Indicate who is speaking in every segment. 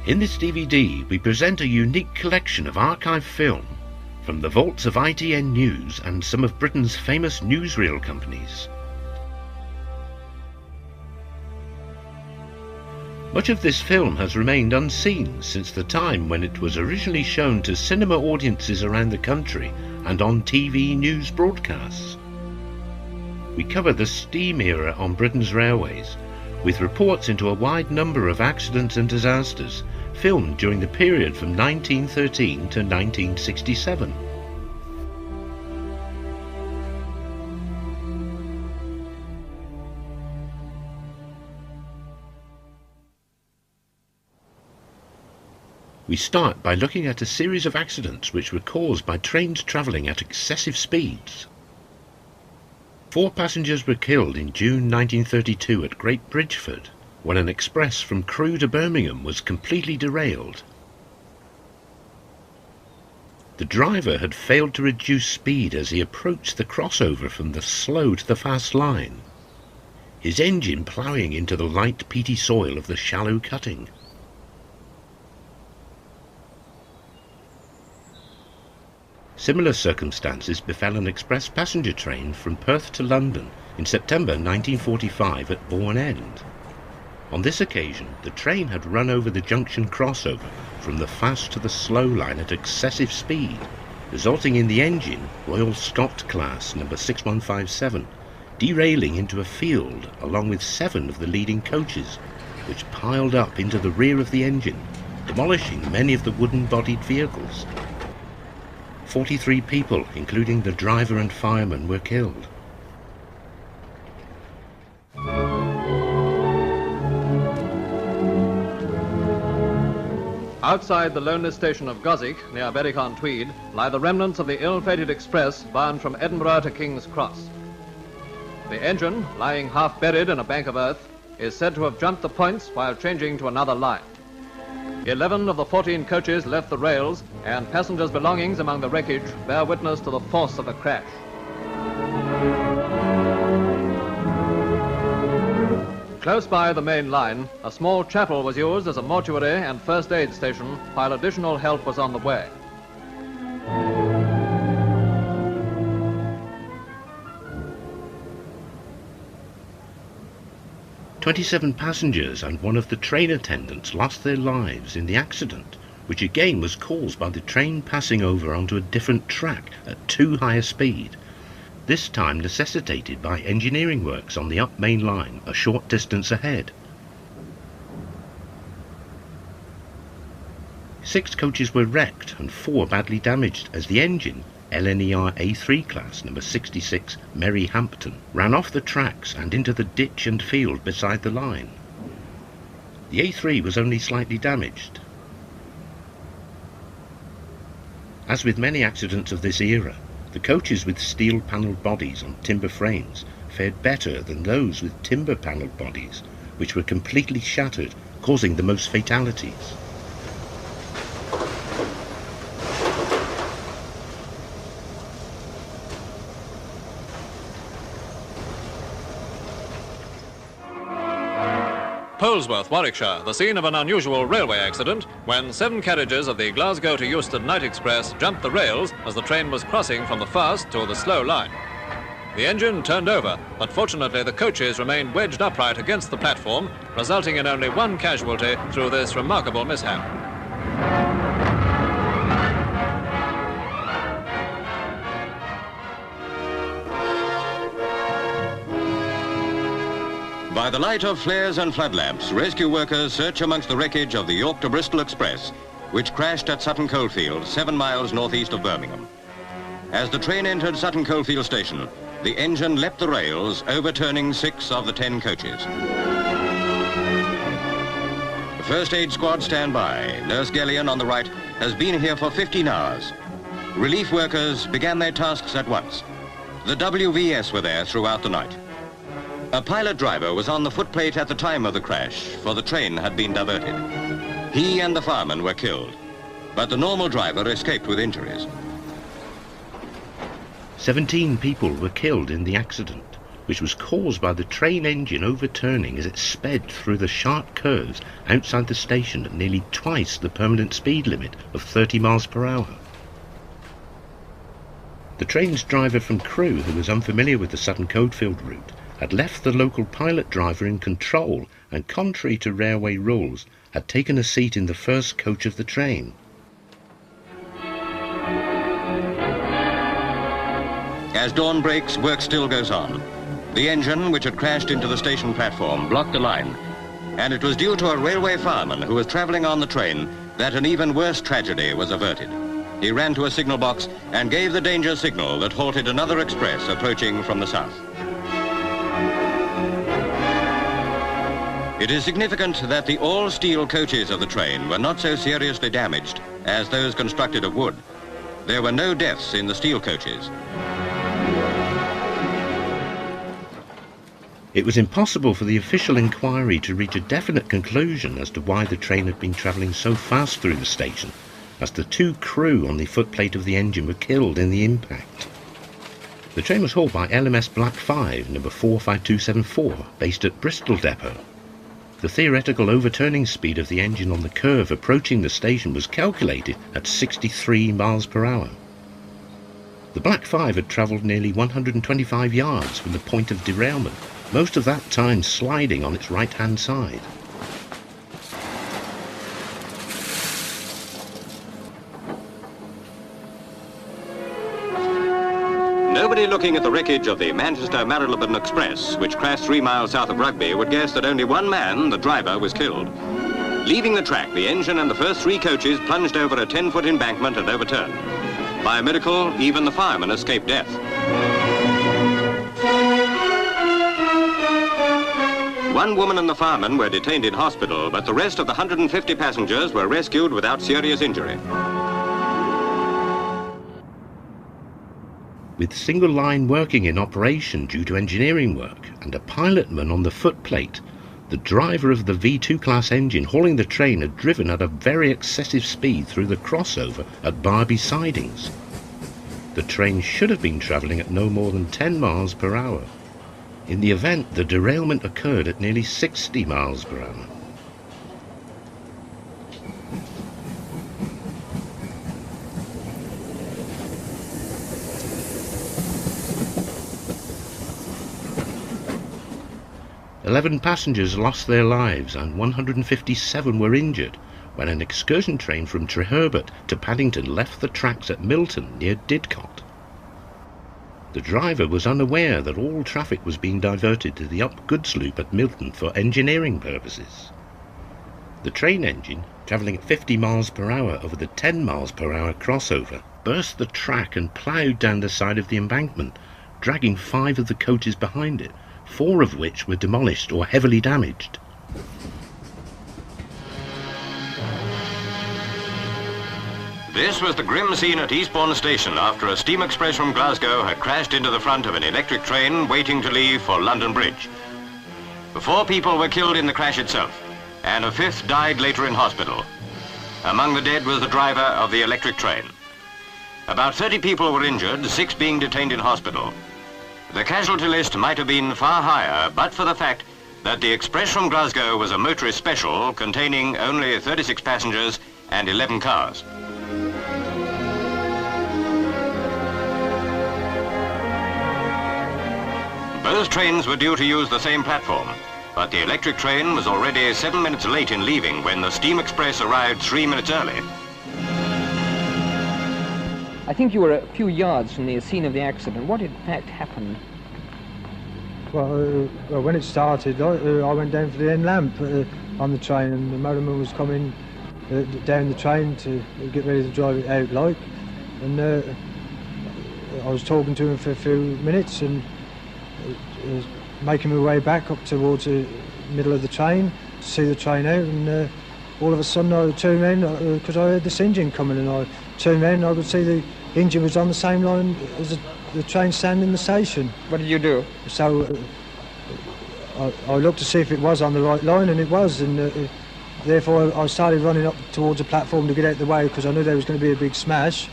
Speaker 1: In this DVD, we present a unique collection of archive film from the vaults of ITN News and some of Britain's famous newsreel companies. Much of this film has remained unseen since the time when it was originally shown to cinema audiences around the country and on TV news broadcasts. We cover the steam era on Britain's railways, with reports into a wide number of accidents and disasters filmed during the period from 1913 to 1967. We start by looking at a series of accidents which were caused by trains travelling at excessive speeds. 4 passengers were killed in June 1932 at Great Bridgeford, when an express from Crewe to Birmingham was completely derailed. The driver had failed to reduce speed as he approached the crossover from the slow to the fast line, his engine ploughing into the light peaty soil of the shallow cutting. Similar circumstances befell an express passenger train from Perth to London in September 1945 at Bourne End. On this occasion, the train had run over the junction crossover from the fast to the slow line at excessive speed, resulting in the engine, Royal Scot class number 6157, derailing into a field along with 7 of the leading coaches, which piled up into the rear of the engine, demolishing many of the wooden-bodied vehicles. 43 people, including the driver and fireman, were killed.
Speaker 2: Outside the lonely station of Goswick, near Berwick-on-Tweed, lie the remnants of the ill-fated express bound from Edinburgh to King's Cross. The engine, lying half buried in a bank of earth, is said to have jumped the points while changing to another line. 11 of the 14 coaches left the rails, and passengers' belongings among the wreckage bear witness to the force of the crash. Close by the main line, a small chapel was used as a mortuary and first aid station while additional help was on the way.
Speaker 1: "27 passengers and one of the train attendants lost their lives in the accident, which again was caused by the train passing over onto a different track at too high a speed, this time necessitated by engineering works on the up main line a short distance ahead. 6 coaches were wrecked and 4 badly damaged as the engine, LNER A3 class number 66 Merry Hampton, ran off the tracks and into the ditch and field beside the line. The A3 was only slightly damaged. As with many accidents of this era, the coaches with steel-panelled bodies on timber frames fared better than those with timber-panelled bodies, which were completely shattered, causing the most fatalities.
Speaker 2: Polesworth, Warwickshire, the scene of an unusual railway accident when 7 carriages of the Glasgow to Euston Night Express jumped the rails as the train was crossing from the fast to the slow line. The engine turned over, but fortunately the coaches remained wedged upright against the platform, resulting in only 1 casualty through this remarkable mishap.
Speaker 3: By the light of flares and floodlamps, rescue workers search amongst the wreckage of the York to Bristol Express, which crashed at Sutton Coldfield, 7 miles northeast of Birmingham. As the train entered Sutton Coldfield station, the engine leapt the rails, overturning 6 of the 10 coaches. The first aid squad stand by. Nurse Gellion on the right has been here for 15 hours. Relief workers began their tasks at once. The WVS were there throughout the night. A pilot driver was on the footplate at the time of the crash, for the train had been diverted. He and the fireman were killed, but the normal driver escaped with injuries.
Speaker 1: 17 people were killed in the accident, which was caused by the train engine overturning as it sped through the sharp curves outside the station at nearly twice the permanent speed limit of 30 miles per hour. The train's driver from Crewe, who was unfamiliar with the Sutton Coldfield route, had left the local pilot driver in control and, contrary to railway rules, had taken a seat in the first coach of the train.
Speaker 3: As dawn breaks, work still goes on. The engine, which had crashed into the station platform, blocked the line, and it was due to a railway fireman who was travelling on the train that an even worse tragedy was averted. He ran to a signal box and gave the danger signal that halted another express approaching from the south. It is significant that the all-steel coaches of the train were not so seriously damaged as those constructed of wood. There were no deaths in the steel coaches.
Speaker 1: It was impossible for the official inquiry to reach a definite conclusion as to why the train had been travelling so fast through the station, as the 2 crew on the footplate of the engine were killed in the impact. The train was hauled by LMS Black 5, number 45274, based at Bristol Depot. The theoretical overturning speed of the engine on the curve approaching the station was calculated at 63 miles per hour. The Black 5 had travelled nearly 125 yards from the point of derailment, most of that time sliding on its right-hand side.
Speaker 3: Nobody looking at the wreckage of the Manchester-Marylebone Express, which crashed 3 miles south of Rugby, would guess that only one man, the driver, was killed. Leaving the track, the engine and the first 3 coaches plunged over a 10-foot embankment and overturned. By a miracle, even the fireman escaped death. One woman and the fireman were detained in hospital, but the rest of the 150 passengers were rescued without serious injury.
Speaker 1: With single line working in operation due to engineering work and a pilotman on the footplate, the driver of the V2 class engine hauling the train had driven at a very excessive speed through the crossover at Barby Sidings. The train should have been travelling at no more than 10 miles per hour. In the event, the derailment occurred at nearly 60 miles per hour. "11 passengers lost their lives and 157 were injured when an excursion train from Treherbert to Paddington left the tracks at Milton near Didcot. The driver was unaware that all traffic was being diverted to the up goods loop at Milton for engineering purposes. The train engine, travelling at 50 miles per hour over the 10 miles per hour crossover, burst the track and ploughed down the side of the embankment, dragging 5 of the coaches behind it, 4 of which were demolished or heavily damaged.
Speaker 3: This was the grim scene at Eastbourne Station after a steam express from Glasgow had crashed into the front of an electric train waiting to leave for London Bridge. 4 people were killed in the crash itself, and a 5th died later in hospital. Among the dead was the driver of the electric train. About 30 people were injured, 6 being detained in hospital. The casualty list might have been far higher, but for the fact that the express from Glasgow was a motorist special containing only 36 passengers and 11 cars. Both trains were due to use the same platform, but the electric train was already 7 minutes late in leaving when the steam express arrived 3 minutes early.
Speaker 4: I think you were a few yards from the scene of the accident. What in fact happened?
Speaker 5: Well, when it started, I went down for the end lamp on the train, and the motorman was coming down the train to get ready to drive it out, like. And I was talking to him for a few minutes and making my way back up towards the middle of the train to see the train out, and all of a sudden I turned around because I heard this engine coming, and I turned around and I could see the engine was on the same line as the train stand in the station.
Speaker 4: What did you do?
Speaker 5: So I looked to see if it was on the right line, and it was, and therefore I started running up towards the platform to get out of the way because I knew there was going to be a big smash.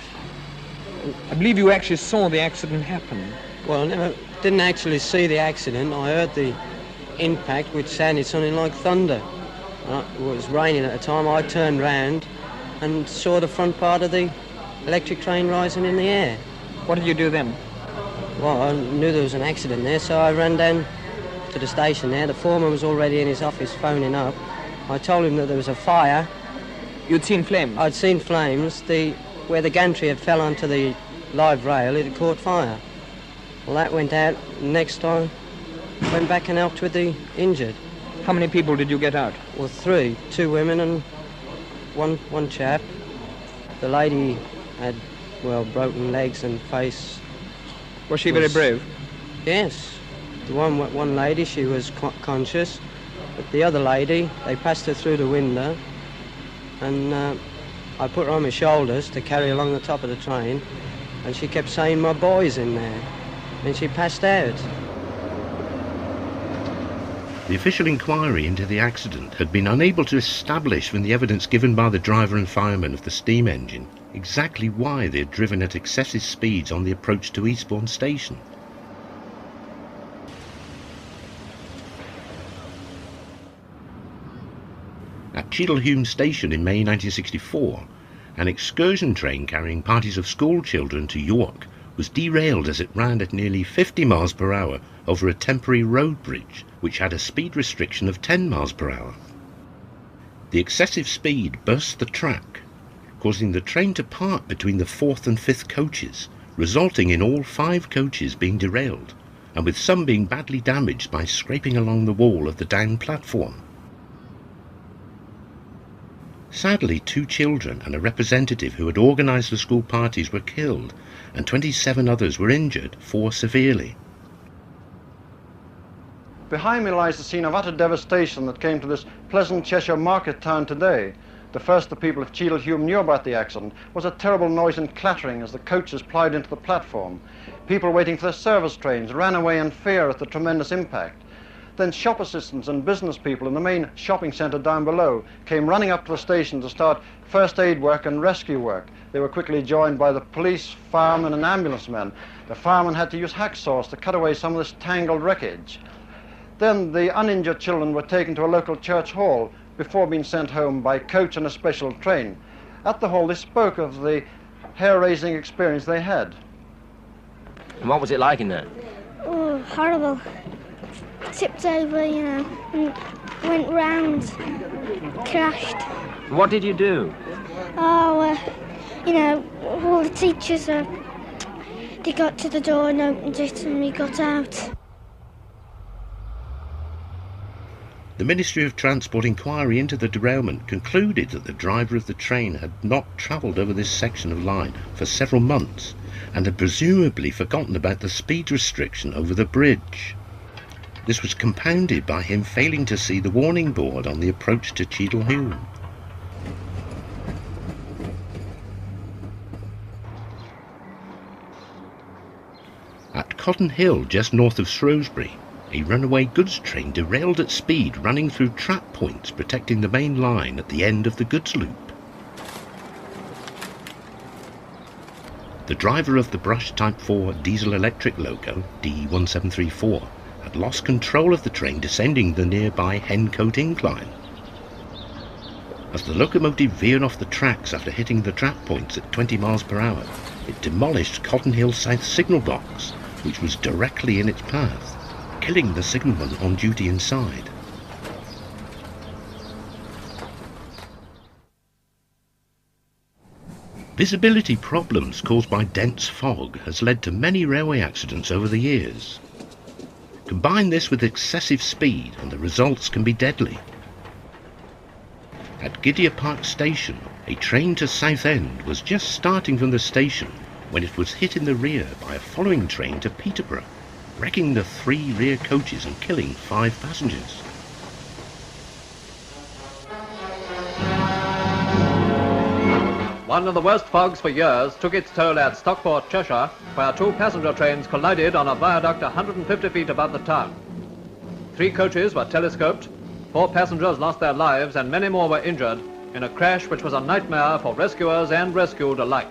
Speaker 4: I believe you actually saw the accident happen.
Speaker 6: Well, didn't actually see the accident. I heard the impact, which sounded something like thunder. It was raining at the time. I turned round and saw the front part of the electric train rising in the air.
Speaker 4: What did you do then?
Speaker 6: Well, I knew there was an accident there, so I ran down to the station there. The foreman was already in his office phoning up. I told him that there was a fire.
Speaker 4: You'd seen flames?
Speaker 6: I'd seen flames. Where the gantry had fell onto the live rail, it had caught fire. Well, that went out. Next time, went back and helped with the injured.
Speaker 4: How many people did you get out?
Speaker 6: Well, 3. 2 women and one chap. The lady had, well, broken legs and face.
Speaker 4: Was she very brave?
Speaker 6: Yes. The one lady, she was conscious. But the other lady, they passed her through the window. And I put her on my shoulders to carry along the top of the train. And she kept saying, "My boy's in there." And she passed out.
Speaker 1: The official inquiry into the accident had been unable to establish from the evidence given by the driver and fireman of the steam engine exactly why they had driven at excessive speeds on the approach to Eastbourne Station. At Cheadle Station in May 1964, an excursion train carrying parties of school children to York was derailed as it ran at nearly 50 miles per hour over a temporary road bridge which had a speed restriction of 10 miles per hour. The excessive speed burst the track, causing the train to part between the 4th and 5th coaches, resulting in all 5 coaches being derailed, and with some being badly damaged by scraping along the wall of the down platform. Sadly, 2 children and a representative who had organised the school parties were killed, and 27 others were injured, 4 severely.
Speaker 7: Behind me lies the scene of utter devastation that came to this pleasant Cheshire market town today. The first the people of Cheadle knew about the accident was a terrible noise and clattering as the coaches plied into the platform. People waiting for their service trains ran away in fear at the tremendous impact. Then shop assistants and business people in the main shopping centre down below came running up to the station to start first aid work and rescue work. They were quickly joined by the police, firemen and ambulance men. The firemen had to use hacksaws to cut away some of this tangled wreckage. Then the uninjured children were taken to a local church hall before being sent home by coach and a special train. At the hall they spoke of the hair-raising experience they had.
Speaker 8: And what was it like in there?
Speaker 9: Oh, horrible. Tipped over, you know, and went round, crashed.
Speaker 8: What did you do?
Speaker 9: Oh, you know, all the teachers, they got to the door and opened it and we got out.
Speaker 1: The Ministry of Transport inquiry into the derailment concluded that the driver of the train had not travelled over this section of line for several months and had presumably forgotten about the speed restriction over the bridge. This was compounded by him failing to see the warning board on the approach to Cheadle Hulme. At Cotton Hill, just north of Shrewsbury, a runaway goods train derailed at speed running through trap points protecting the main line at the end of the goods loop. The driver of the Brush Type 4 diesel-electric loco, D1734, had lost control of the train descending the nearby Hencote incline. As the locomotive veered off the tracks after hitting the trap points at 20 miles per hour, it demolished Cotton Hill South signal box, which was directly in its path, killing the signalman on duty inside. Visibility problems caused by dense fog has led to many railway accidents over the years. Combine this with excessive speed and the results can be deadly. At Gidea Park Station, a train to Southend was just starting from the station when it was hit in the rear by a following train to Peterborough, wrecking the 3 rear coaches and killing 5 passengers.
Speaker 2: One of the worst fogs for years took its toll at Stockport, Cheshire, where 2 passenger trains collided on a viaduct 150 feet above the town. 3 coaches were telescoped, 4 passengers lost their lives and many more were injured in a crash which was a nightmare for rescuers and rescued alike.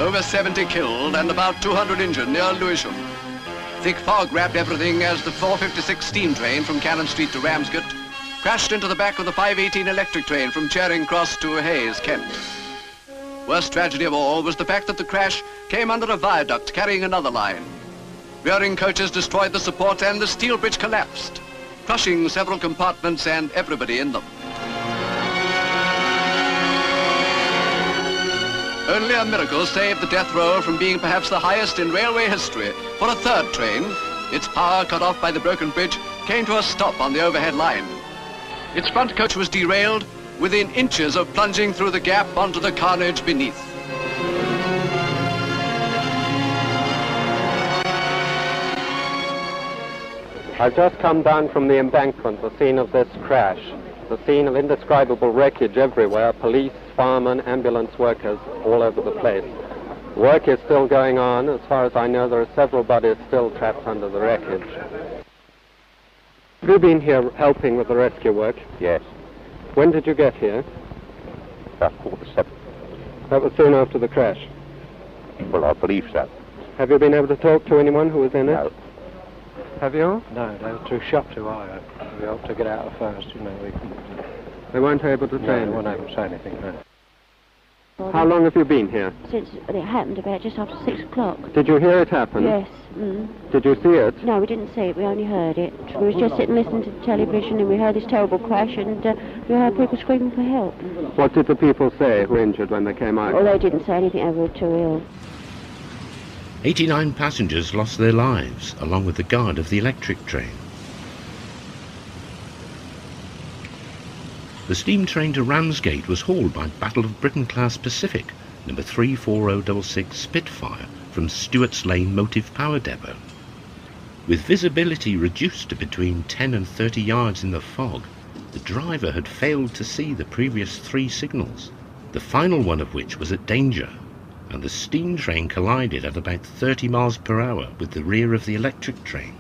Speaker 10: over 70 killed and about 200 injured near Lewisham. Thick fog wrapped everything as the 456 steam train from Cannon Street to Ramsgate crashed into the back of the 518 electric train from Charing Cross to Hayes, Kent. Worst tragedy of all was the fact that the crash came under a viaduct carrying another line. Rearing coaches destroyed the support and the steel bridge collapsed, crushing several compartments and everybody in them. Only a miracle saved the death roll from being perhaps the highest in railway history, for a third train, its power cut off by the broken bridge, came to a stop on the overhead line. Its front coach was derailed within inches of plunging through the gap onto the carnage beneath.
Speaker 11: I've just come down from the embankment, the scene of this crash, the scene of indescribable wreckage everywhere, police, firemen, ambulance workers all over the place. Work is still going on. As far as I know, there are several bodies still trapped under the wreckage. Have you been here helping with the rescue work?
Speaker 12: Yes.
Speaker 11: When did you get here?
Speaker 12: About 4:07.
Speaker 11: That was soon after the crash.
Speaker 12: Well, I believe so.
Speaker 11: Have you been able to talk to anyone who was in it?
Speaker 12: No.
Speaker 11: Have you?
Speaker 13: No, they were too shocked to wire. We hoped to get out first, you know.
Speaker 11: They weren't able to say anything?
Speaker 13: They weren't able to say anything, no.
Speaker 11: How long have you been here?
Speaker 14: Since it happened about just after 6 o'clock.
Speaker 11: Did you hear it happen?
Speaker 14: Yes.
Speaker 11: Did you see it?
Speaker 14: No, we didn't see it, we only heard it. We was just sitting listening to the television and we heard this terrible crash and we heard people screaming for help.
Speaker 11: What did the people say who were injured when they came out?
Speaker 14: Well, they didn't say anything, they were too ill.
Speaker 1: 89 passengers lost their lives, along with the guard of the electric train. The steam train to Ramsgate was hauled by Battle of Britain-class Pacific, number 34066 Spitfire, from Stewart's Lane Motive Power Depot. With visibility reduced to between 10 and 30 yards in the fog, the driver had failed to see the previous 3 signals, the final one of which was at danger, and the steam train collided at about 30 miles per hour with the rear of the electric train.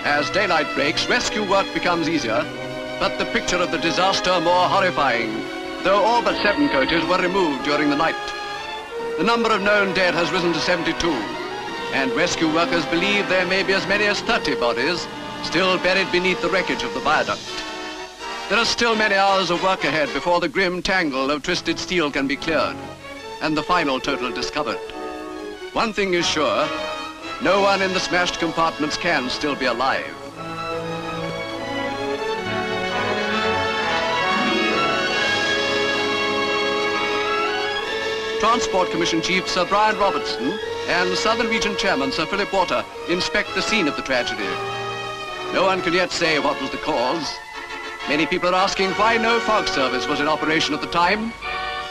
Speaker 10: As daylight breaks, rescue work becomes easier, but the picture of the disaster more horrifying, though all but 7 coaches were removed during the night. The number of known dead has risen to 72, and rescue workers believe there may be as many as 30 bodies still buried beneath the wreckage of the viaduct. There are still many hours of work ahead before the grim tangle of twisted steel can be cleared, and the final total discovered. One thing is sure, no one in the smashed compartments can still be alive. Transport Commission Chief Sir Brian Robertson and Southern Region Chairman Sir Philip Water inspect the scene of the tragedy. No one can yet say what was the cause. Many people are asking why no fog service was in operation at the time,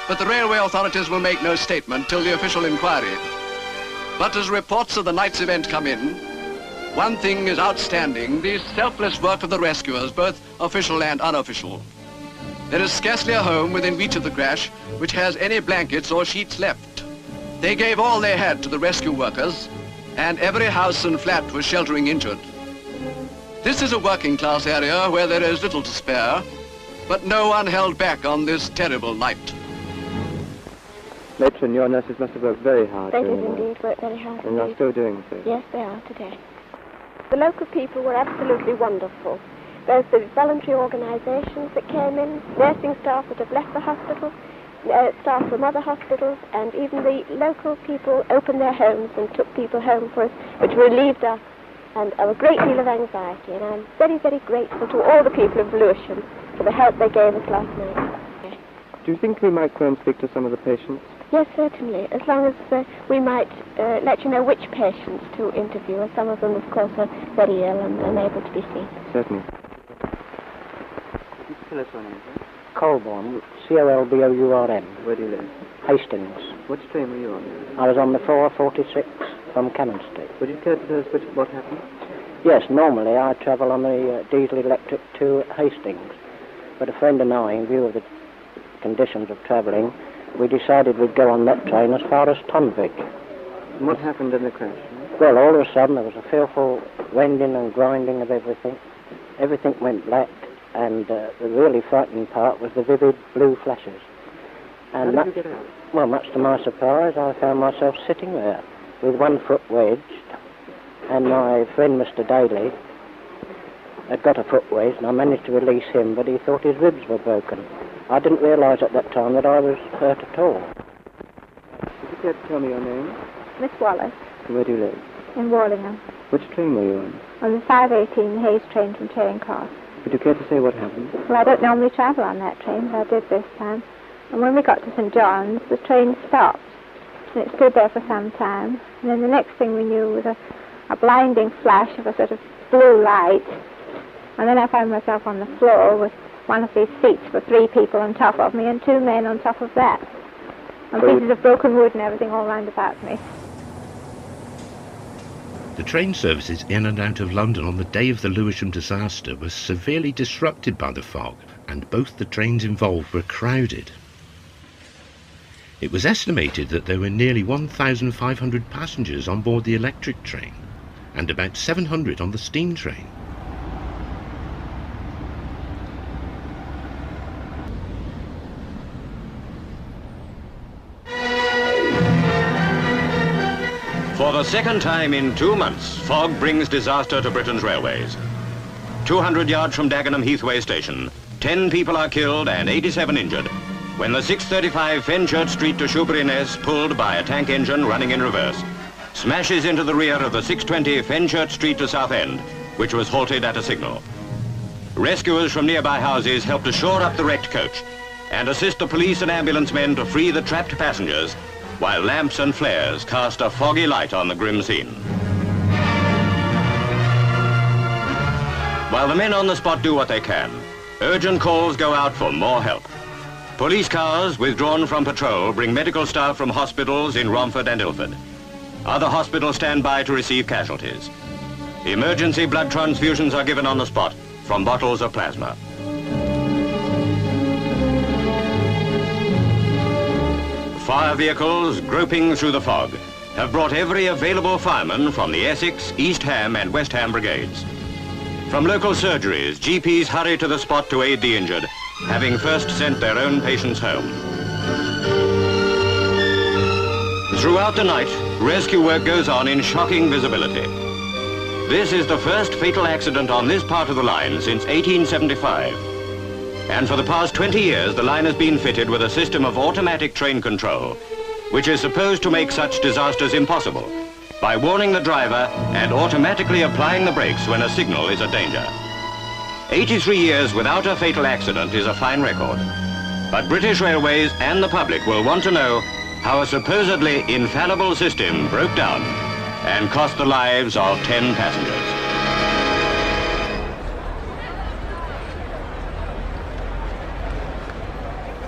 Speaker 10: but the railway authorities will make no statement till the official inquiry. But as reports of the night's event come in, one thing is outstanding, the selfless work of the rescuers, both official and unofficial. There is scarcely a home within reach of the crash which has any blankets or sheets left. They gave all they had to the rescue workers, and every house and flat was sheltering injured. This is a working class area where there is little to spare, but no one held back on this terrible night.
Speaker 11: Matron, your nurses must have worked very hard.
Speaker 15: They did indeed work very hard.
Speaker 11: And are still doing so.
Speaker 15: Yes, they are today. The local people were absolutely wonderful. There's the voluntary organisations that came in, nursing staff that have left the hospital, staff from other hospitals, and even the local people opened their homes and took people home for us, which relieved us and of a great deal of anxiety. And I'm very, very grateful to all the people of Lewisham for the help they gave us last night.
Speaker 11: Do you think we might go and speak to some of the patients?
Speaker 15: Yes, certainly, as long as we might let you know which patients to interview, as some of them, of course, are very ill and unable to be seen.
Speaker 11: Certainly.
Speaker 16: Colborne, C-O-L-B-O-U-R-N.
Speaker 11: Where do you live?
Speaker 16: Hastings.
Speaker 11: Which train were you on?
Speaker 16: I was on the 446 from Cannon Street.
Speaker 11: Would you care to tell us what happened?
Speaker 16: Yes, normally I travel on the diesel electric to Hastings. But a friend and I, in view of the conditions of travelling, we decided we'd go on that train as far as Tonvik.
Speaker 11: And what happened in the crash?
Speaker 16: Well, all of a sudden there was a fearful rending and grinding of everything. Everything went black, and the really frightening part was the vivid blue flashes. And
Speaker 8: How did you get out?
Speaker 16: well, much to my surprise, I found myself sitting there with one foot wedged, and my friend Mr. Daly had got a foot wedged, and I managed to release him, but he thought his ribs were broken. I didn't realise at that time that I was hurt at all.
Speaker 17: Would you care to tell me your name?
Speaker 15: Miss Wallace,
Speaker 17: Where do you live?
Speaker 15: in Warlingham,
Speaker 17: Which train were you on?
Speaker 15: on the 5:18 Hayes train from Charing Cross.
Speaker 17: Would you care to say what happened?
Speaker 15: Well, I don't normally travel on that train, but I did this time. And when we got to St John's, the train stopped. And it stood there for some time. And then the next thing we knew was a blinding flash of a sort of blue light. And then I found myself on the floor with one of these seats for 3 people on top of me and 2 men on top of that. And pieces of broken wood and everything all round about me.
Speaker 1: The train services in and out of London on the day of the Lewisham disaster were severely disrupted by the fog, and both the trains involved were crowded. It was estimated that there were nearly 1,500 passengers on board the electric train, and about 700 on the steam train.
Speaker 3: For the second time in 2 months, fog brings disaster to Britain's railways. 200 yards from Dagenham Heathway station, 10 people are killed and 87 injured when the 635 Fenchurch Street to Shoebury-Ness, pulled by a tank engine running in reverse, smashes into the rear of the 620 Fenchurch Street to Southend, which was halted at a signal. Rescuers from nearby houses help to shore up the wrecked coach and assist the police and ambulance men to free the trapped passengers, while lamps and flares cast a foggy light on the grim scene. While the men on the spot do what they can, urgent calls go out for more help. Police cars withdrawn from patrol bring medical staff from hospitals in Romford and Ilford. Other hospitals stand by to receive casualties. Emergency blood transfusions are given on the spot from bottles of plasma. Fire vehicles groping through the fog have brought every available fireman from the Essex, East Ham and West Ham brigades. From local surgeries, GPs hurry to the spot to aid the injured, having first sent their own patients home. Throughout the night, rescue work goes on in shocking visibility. This is the first fatal accident on this part of the line since 1875. And for the past 20 years, the line has been fitted with a system of automatic train control, which is supposed to make such disasters impossible by warning the driver and automatically applying the brakes when a signal is a danger. 83 years without a fatal accident is a fine record. But British Railways and the public will want to know how a supposedly infallible system broke down and cost the lives of 10 passengers.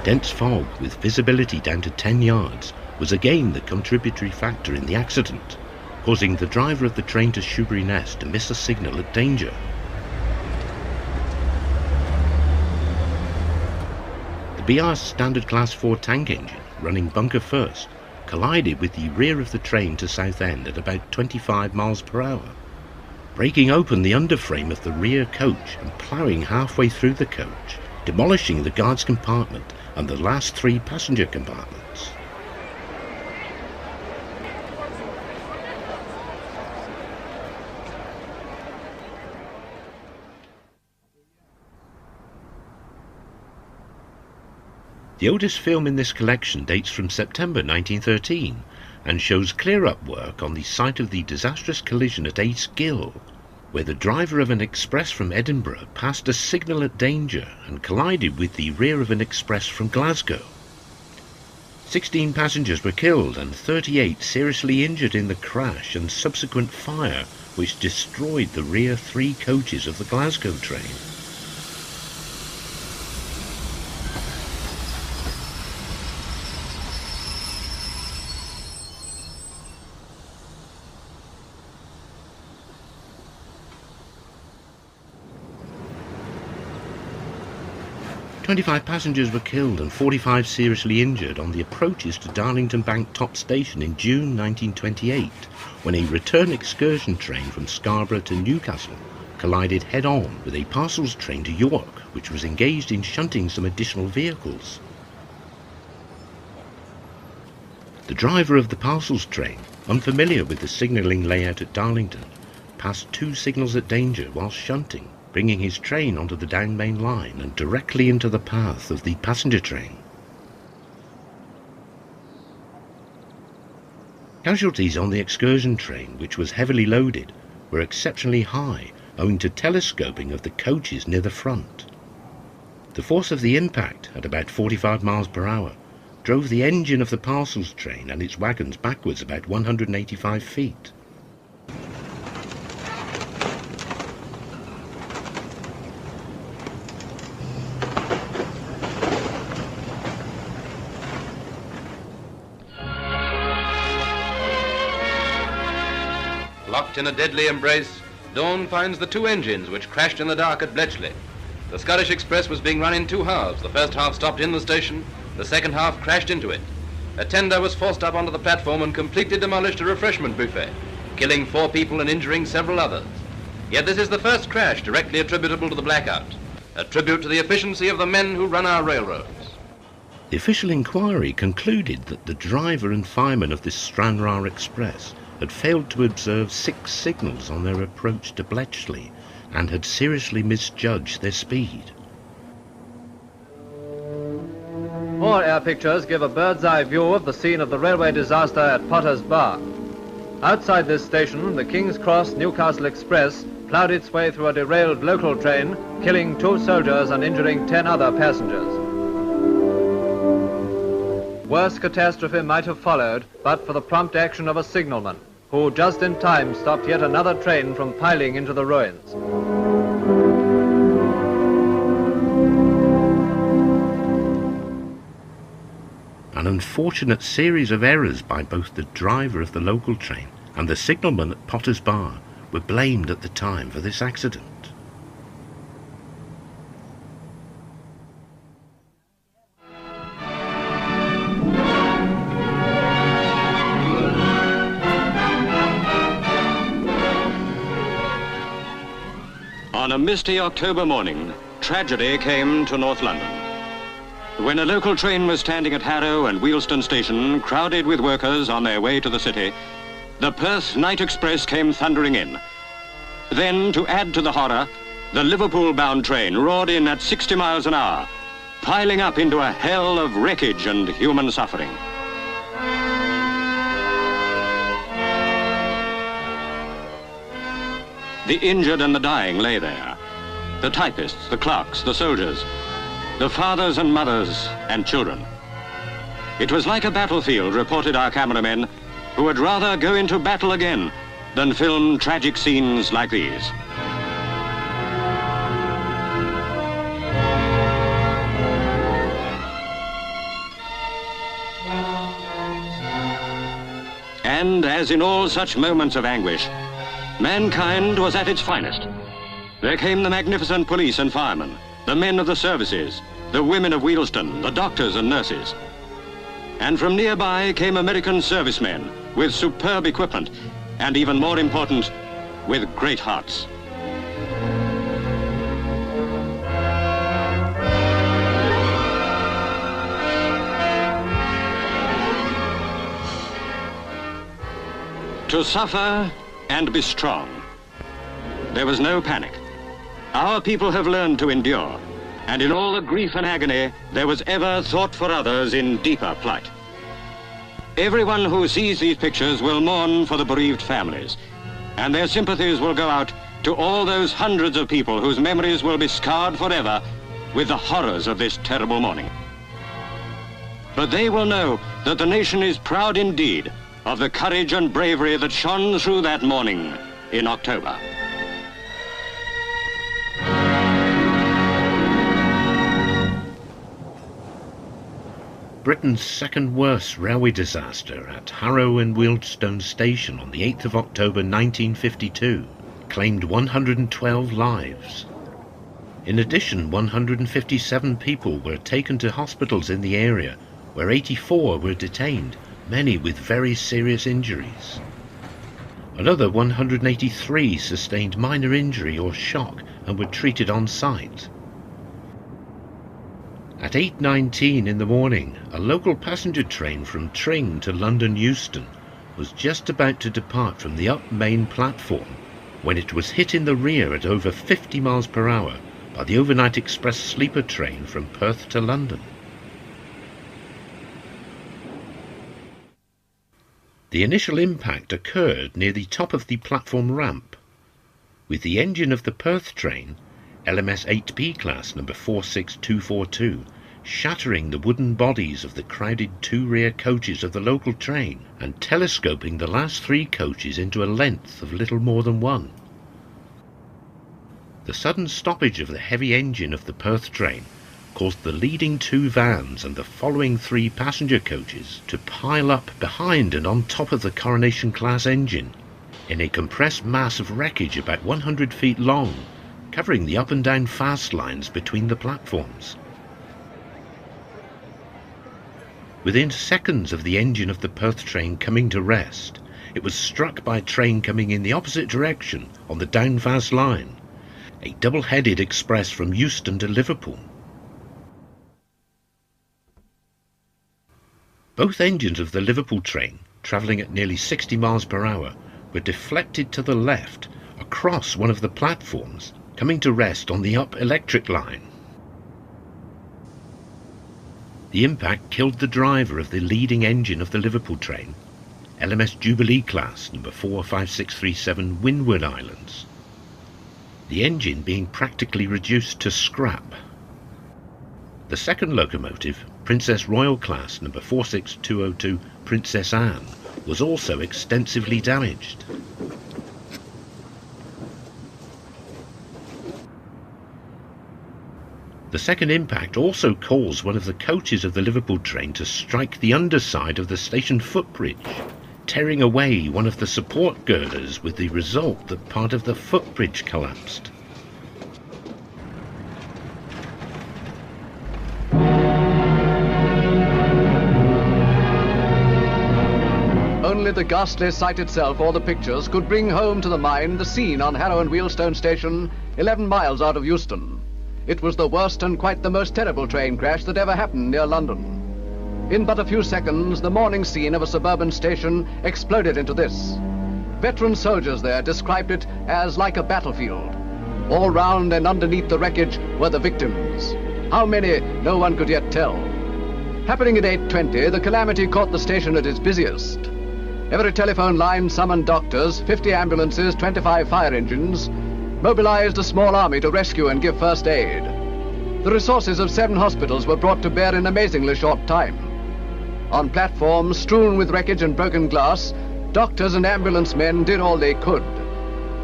Speaker 1: Dense fog with visibility down to 10 yards was again the contributory factor in the accident, causing the driver of the train to Shoebury-Ness to miss a signal at danger. The BR Standard Class 4 tank engine, running bunker first, collided with the rear of the train to Southend at about 25 miles per hour, breaking open the underframe of the rear coach and ploughing halfway through the coach, demolishing the guard's compartment and the last 3 passenger compartments. The oldest film in this collection dates from September 1913 and shows clear-up work on the site of the disastrous collision at Ace Gill, where the driver of an express from Edinburgh passed a signal at danger and collided with the rear of an express from Glasgow. 16 passengers were killed and 38 seriously injured in the crash and subsequent fire, which destroyed the rear 3 coaches of the Glasgow train. 25 passengers were killed and 45 seriously injured on the approaches to Darlington Bank Top Station in June 1928, when a return excursion train from Scarborough to Newcastle collided head-on with a parcels train to York, which was engaged in shunting some additional vehicles. The driver of the parcels train, unfamiliar with the signalling layout at Darlington, passed 2 signals at danger while shunting, bringing his train onto the down main line and directly into the path of the passenger train. Casualties on the excursion train, which was heavily loaded, were exceptionally high, owing to telescoping of the coaches near the front. The force of the impact, at about 45 miles per hour, drove the engine of the parcels train and its wagons backwards about 185 feet.
Speaker 18: Locked in a deadly embrace, Dawn finds the 2 engines which crashed in the dark at Bletchley. The Scottish Express was being run in 2 halves. The first half stopped in the station, the second half crashed into it. A tender was forced up onto the platform and completely demolished a refreshment buffet, killing 4 people and injuring several others. Yet this is the first crash directly attributable to the blackout, a tribute to the efficiency of the men who run our railroads.
Speaker 1: The official inquiry concluded that the driver and fireman of this Stranraer Express had failed to observe 6 signals on their approach to Bletchley and had seriously misjudged their speed.
Speaker 2: More air pictures give a bird's-eye view of the scene of the railway disaster at Potter's Bar. Outside this station, the King's Cross Newcastle Express ploughed its way through a derailed local train, killing 2 soldiers and injuring 10 other passengers. Worse catastrophe might have followed, but for the prompt action of a signalman, who just in time stopped yet another train from piling into the ruins.
Speaker 1: An unfortunate series of errors by both the driver of the local train and the signalman at Potter's Bar were blamed at the time for this accident.
Speaker 3: On a misty October morning, tragedy came to North London. When a local train was standing at Harrow and Wealdstone Station, crowded with workers on their way to the city, the Perth Night Express came thundering in. Then, to add to the horror, the Liverpool-bound train roared in at 60 miles an hour, piling up into a hell of wreckage and human suffering. The injured and the dying lay there. The typists, the clerks, the soldiers, the fathers and mothers and children. It was like a battlefield, reported our cameramen, who would rather go into battle again than film tragic scenes like these. And as in all such moments of anguish, mankind was at its finest. There came the magnificent police and firemen, the men of the services, the women of Wealdstone, the doctors and nurses. And from nearby came American servicemen with superb equipment and, even more important, with great hearts. To suffer and be strong. There was no panic. Our people have learned to endure, and in all the grief and agony, there was ever thought for others in deeper plight. Everyone who sees these pictures will mourn for the bereaved families, and their sympathies will go out to all those hundreds of people whose memories will be scarred forever with the horrors of this terrible morning. But they will know that the nation is proud indeed of the courage and bravery that shone through that morning in October.
Speaker 1: Britain's second worst railway disaster at Harrow and Wealdstone Station on the 8th of October 1952 claimed 112 lives. In addition, 157 people were taken to hospitals in the area, where 84 were detained, many with very serious injuries. Another 183 sustained minor injury or shock and were treated on site. At 8:19 in the morning, a local passenger train from Tring to London Euston was just about to depart from the up main platform when it was hit in the rear at over 50 miles per hour by the overnight express sleeper train from Perth to London. The initial impact occurred near the top of the platform ramp, with the engine of the Perth train, LMS 8B class number 46242, shattering the wooden bodies of the crowded two rear coaches of the local train and telescoping the last three coaches into a length of little more than one. The sudden stoppage of the heavy engine of the Perth train caused the leading two vans and the following three passenger coaches to pile up behind and on top of the Coronation class engine in a compressed mass of wreckage about 100 feet long, covering the up and down fast lines between the platforms. Within seconds of the engine of the Perth train coming to rest, it was struck by a train coming in the opposite direction on the down-fast line, a double-headed express from Euston to Liverpool. Both engines of the Liverpool train, travelling at nearly 60 miles per hour, were deflected to the left across one of the platforms, coming to rest on the up electric line. The impact killed the driver of the leading engine of the Liverpool train, LMS Jubilee class number 45637 Windward Islands, the engine being practically reduced to scrap. The second locomotive, Princess Royal class number 46202 Princess Anne, was also extensively damaged. The second impact also caused one of the coaches of the Liverpool train to strike the underside of the station footbridge, tearing away one of the support girders, with the result that part of the footbridge collapsed.
Speaker 10: Only the ghastly sight itself or the pictures could bring home to the mind the scene on Harrow and Wealdstone Station, 11 miles out of Euston. It was the worst and quite the most terrible train crash that ever happened near London. In but a few seconds, the morning scene of a suburban station exploded into this. Veteran soldiers there described it as like a battlefield. All round and underneath the wreckage were the victims. How many, no one could yet tell. Happening at 8:20, the calamity caught the station at its busiest. Every telephone line summoned doctors, 50 ambulances, 25 fire engines, mobilized a small army to rescue and give first aid. The resources of 7 hospitals were brought to bear in amazingly short time. On platforms strewn with wreckage and broken glass, doctors and ambulance men did all they could.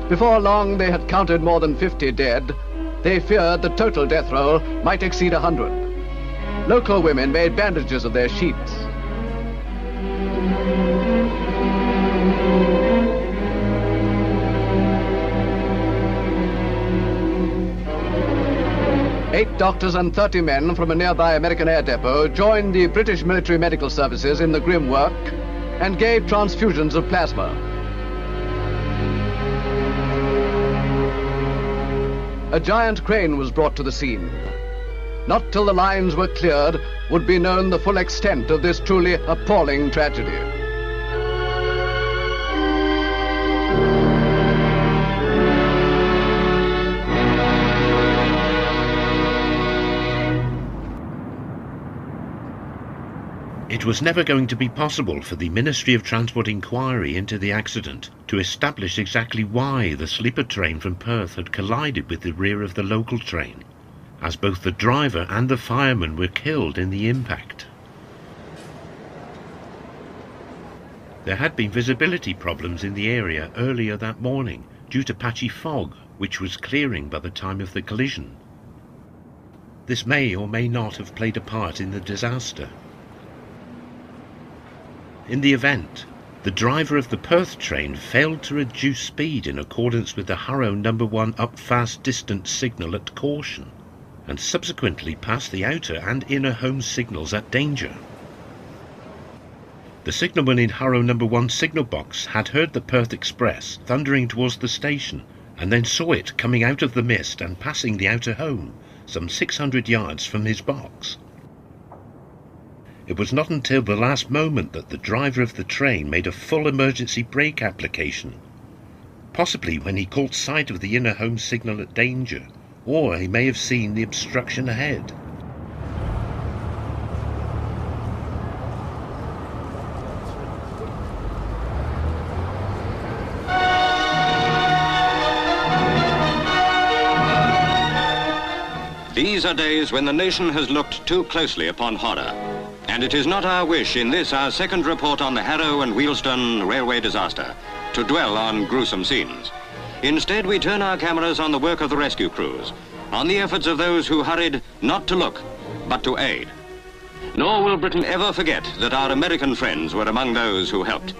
Speaker 10: Before long, they had counted more than 50 dead. They feared the total death roll might exceed 100. Local women made bandages of their sheets. Eight doctors and 30 men from a nearby American air depot joined the British military medical services in the grim work and gave transfusions of plasma. A giant crane was brought to the scene. Not till the lines were cleared would be known the full extent of this truly appalling tragedy.
Speaker 1: It was never going to be possible for the Ministry of Transport inquiry into the accident to establish exactly why the sleeper train from Perth had collided with the rear of the local train, as both the driver and the fireman were killed in the impact. There had been visibility problems in the area earlier that morning due to patchy fog, which was clearing by the time of the collision. This may or may not have played a part in the disaster. In the event, The driver of the Perth train failed to reduce speed in accordance with the Harrow No. 1 up fast distance signal at caution, and subsequently passed the outer and inner home signals at danger. The signalman in Harrow No. 1 signal box had heard the Perth Express thundering towards the station, and then saw it coming out of the mist and passing the outer home, some 600 yards from his box. It was not until the last moment that the driver of the train made a full emergency brake application, possibly when he caught sight of the inner home signal at danger, or he may have seen the obstruction ahead.
Speaker 3: These are days when the nation has looked too closely upon horror. And it is not our wish in this, our second report on the Harrow and Wealdstone railway disaster, to dwell on gruesome scenes. Instead, we turn our cameras on the work of the rescue crews, on the efforts of those who hurried not to look, but to aid. Nor will Britain ever forget that our American friends were among those who helped.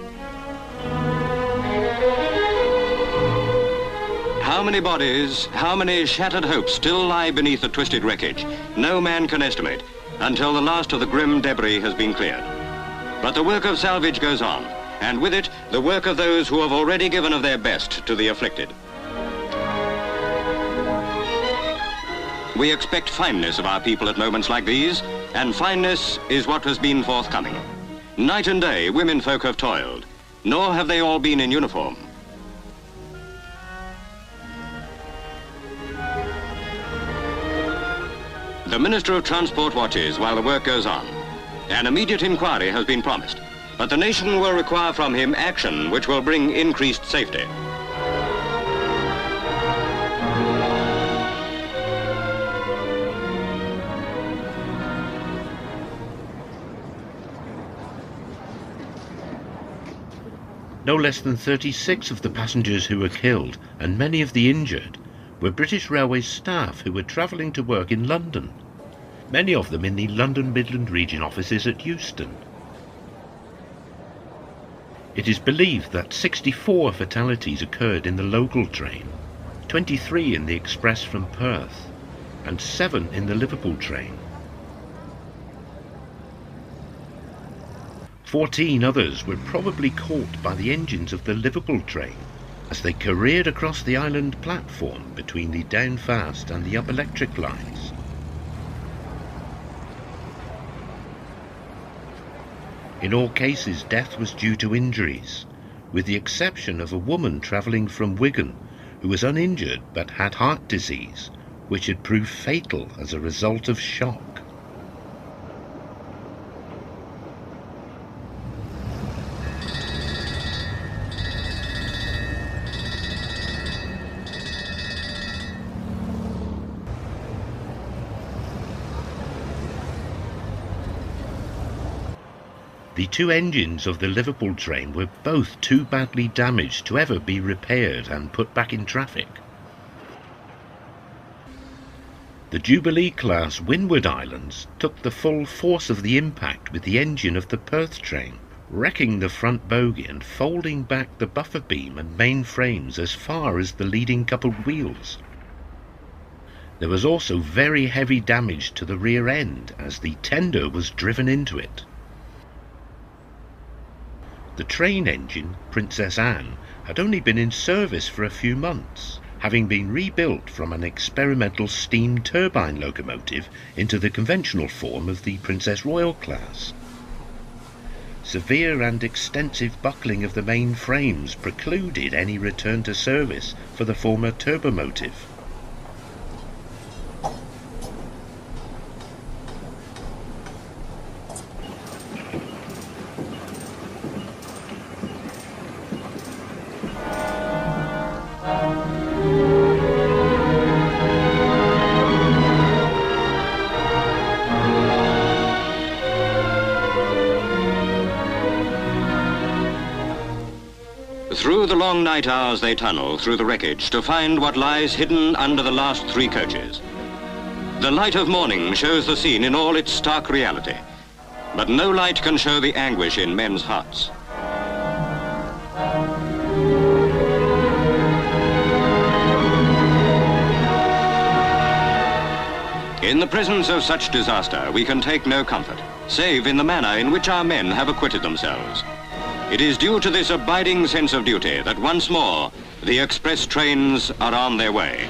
Speaker 3: How many bodies, how many shattered hopes still lie beneath the twisted wreckage, no man can estimate, until the last of the grim debris has been cleared. But the work of salvage goes on, and with it, the work of those who have already given of their best to the afflicted. We expect fineness of our people at moments like these, and fineness is what has been forthcoming. Night and day, women folk have toiled, nor have they all been in uniform. The Minister of Transport watches while the work goes on. An immediate inquiry has been promised, but the nation will require from him action which will bring increased safety.
Speaker 1: No less than 36 of the passengers who were killed, and many of the injured, were British Railways staff who were travelling to work in London, many of them in the London Midland Region offices at Euston. It is believed that 64 fatalities occurred in the local train, 23 in the express from Perth, and 7 in the Liverpool train. 14 others were probably caught by the engines of the Liverpool train as they careered across the island platform between the Downfast and the Up Electric lines. In all cases, death was due to injuries, with the exception of a woman travelling from Wigan who was uninjured but had heart disease, which had proved fatal as a result of shock. The 2 engines of the Liverpool train were both too badly damaged to ever be repaired and put back in traffic. The Jubilee-class Windward Islands took the full force of the impact with the engine of the Perth train, wrecking the front bogie and folding back the buffer beam and main frames as far as the leading coupled wheels. There was also very heavy damage to the rear end as the tender was driven into it. The train engine, Princess Anne, had only been in service for a few months, having been rebuilt from an experimental steam turbine locomotive into the conventional form of the Princess Royal class. Severe and extensive buckling of the main frames precluded any return to service for the former turbomotive.
Speaker 3: Through the long night hours they tunnel through the wreckage to find what lies hidden under the last 3 coaches. The light of morning shows the scene in all its stark reality, but no light can show the anguish in men's hearts. the presence of such disaster, we can take no comfort, save in the manner in which our men have acquitted themselves. It is due to this abiding sense of duty that once more the express trains are on their way.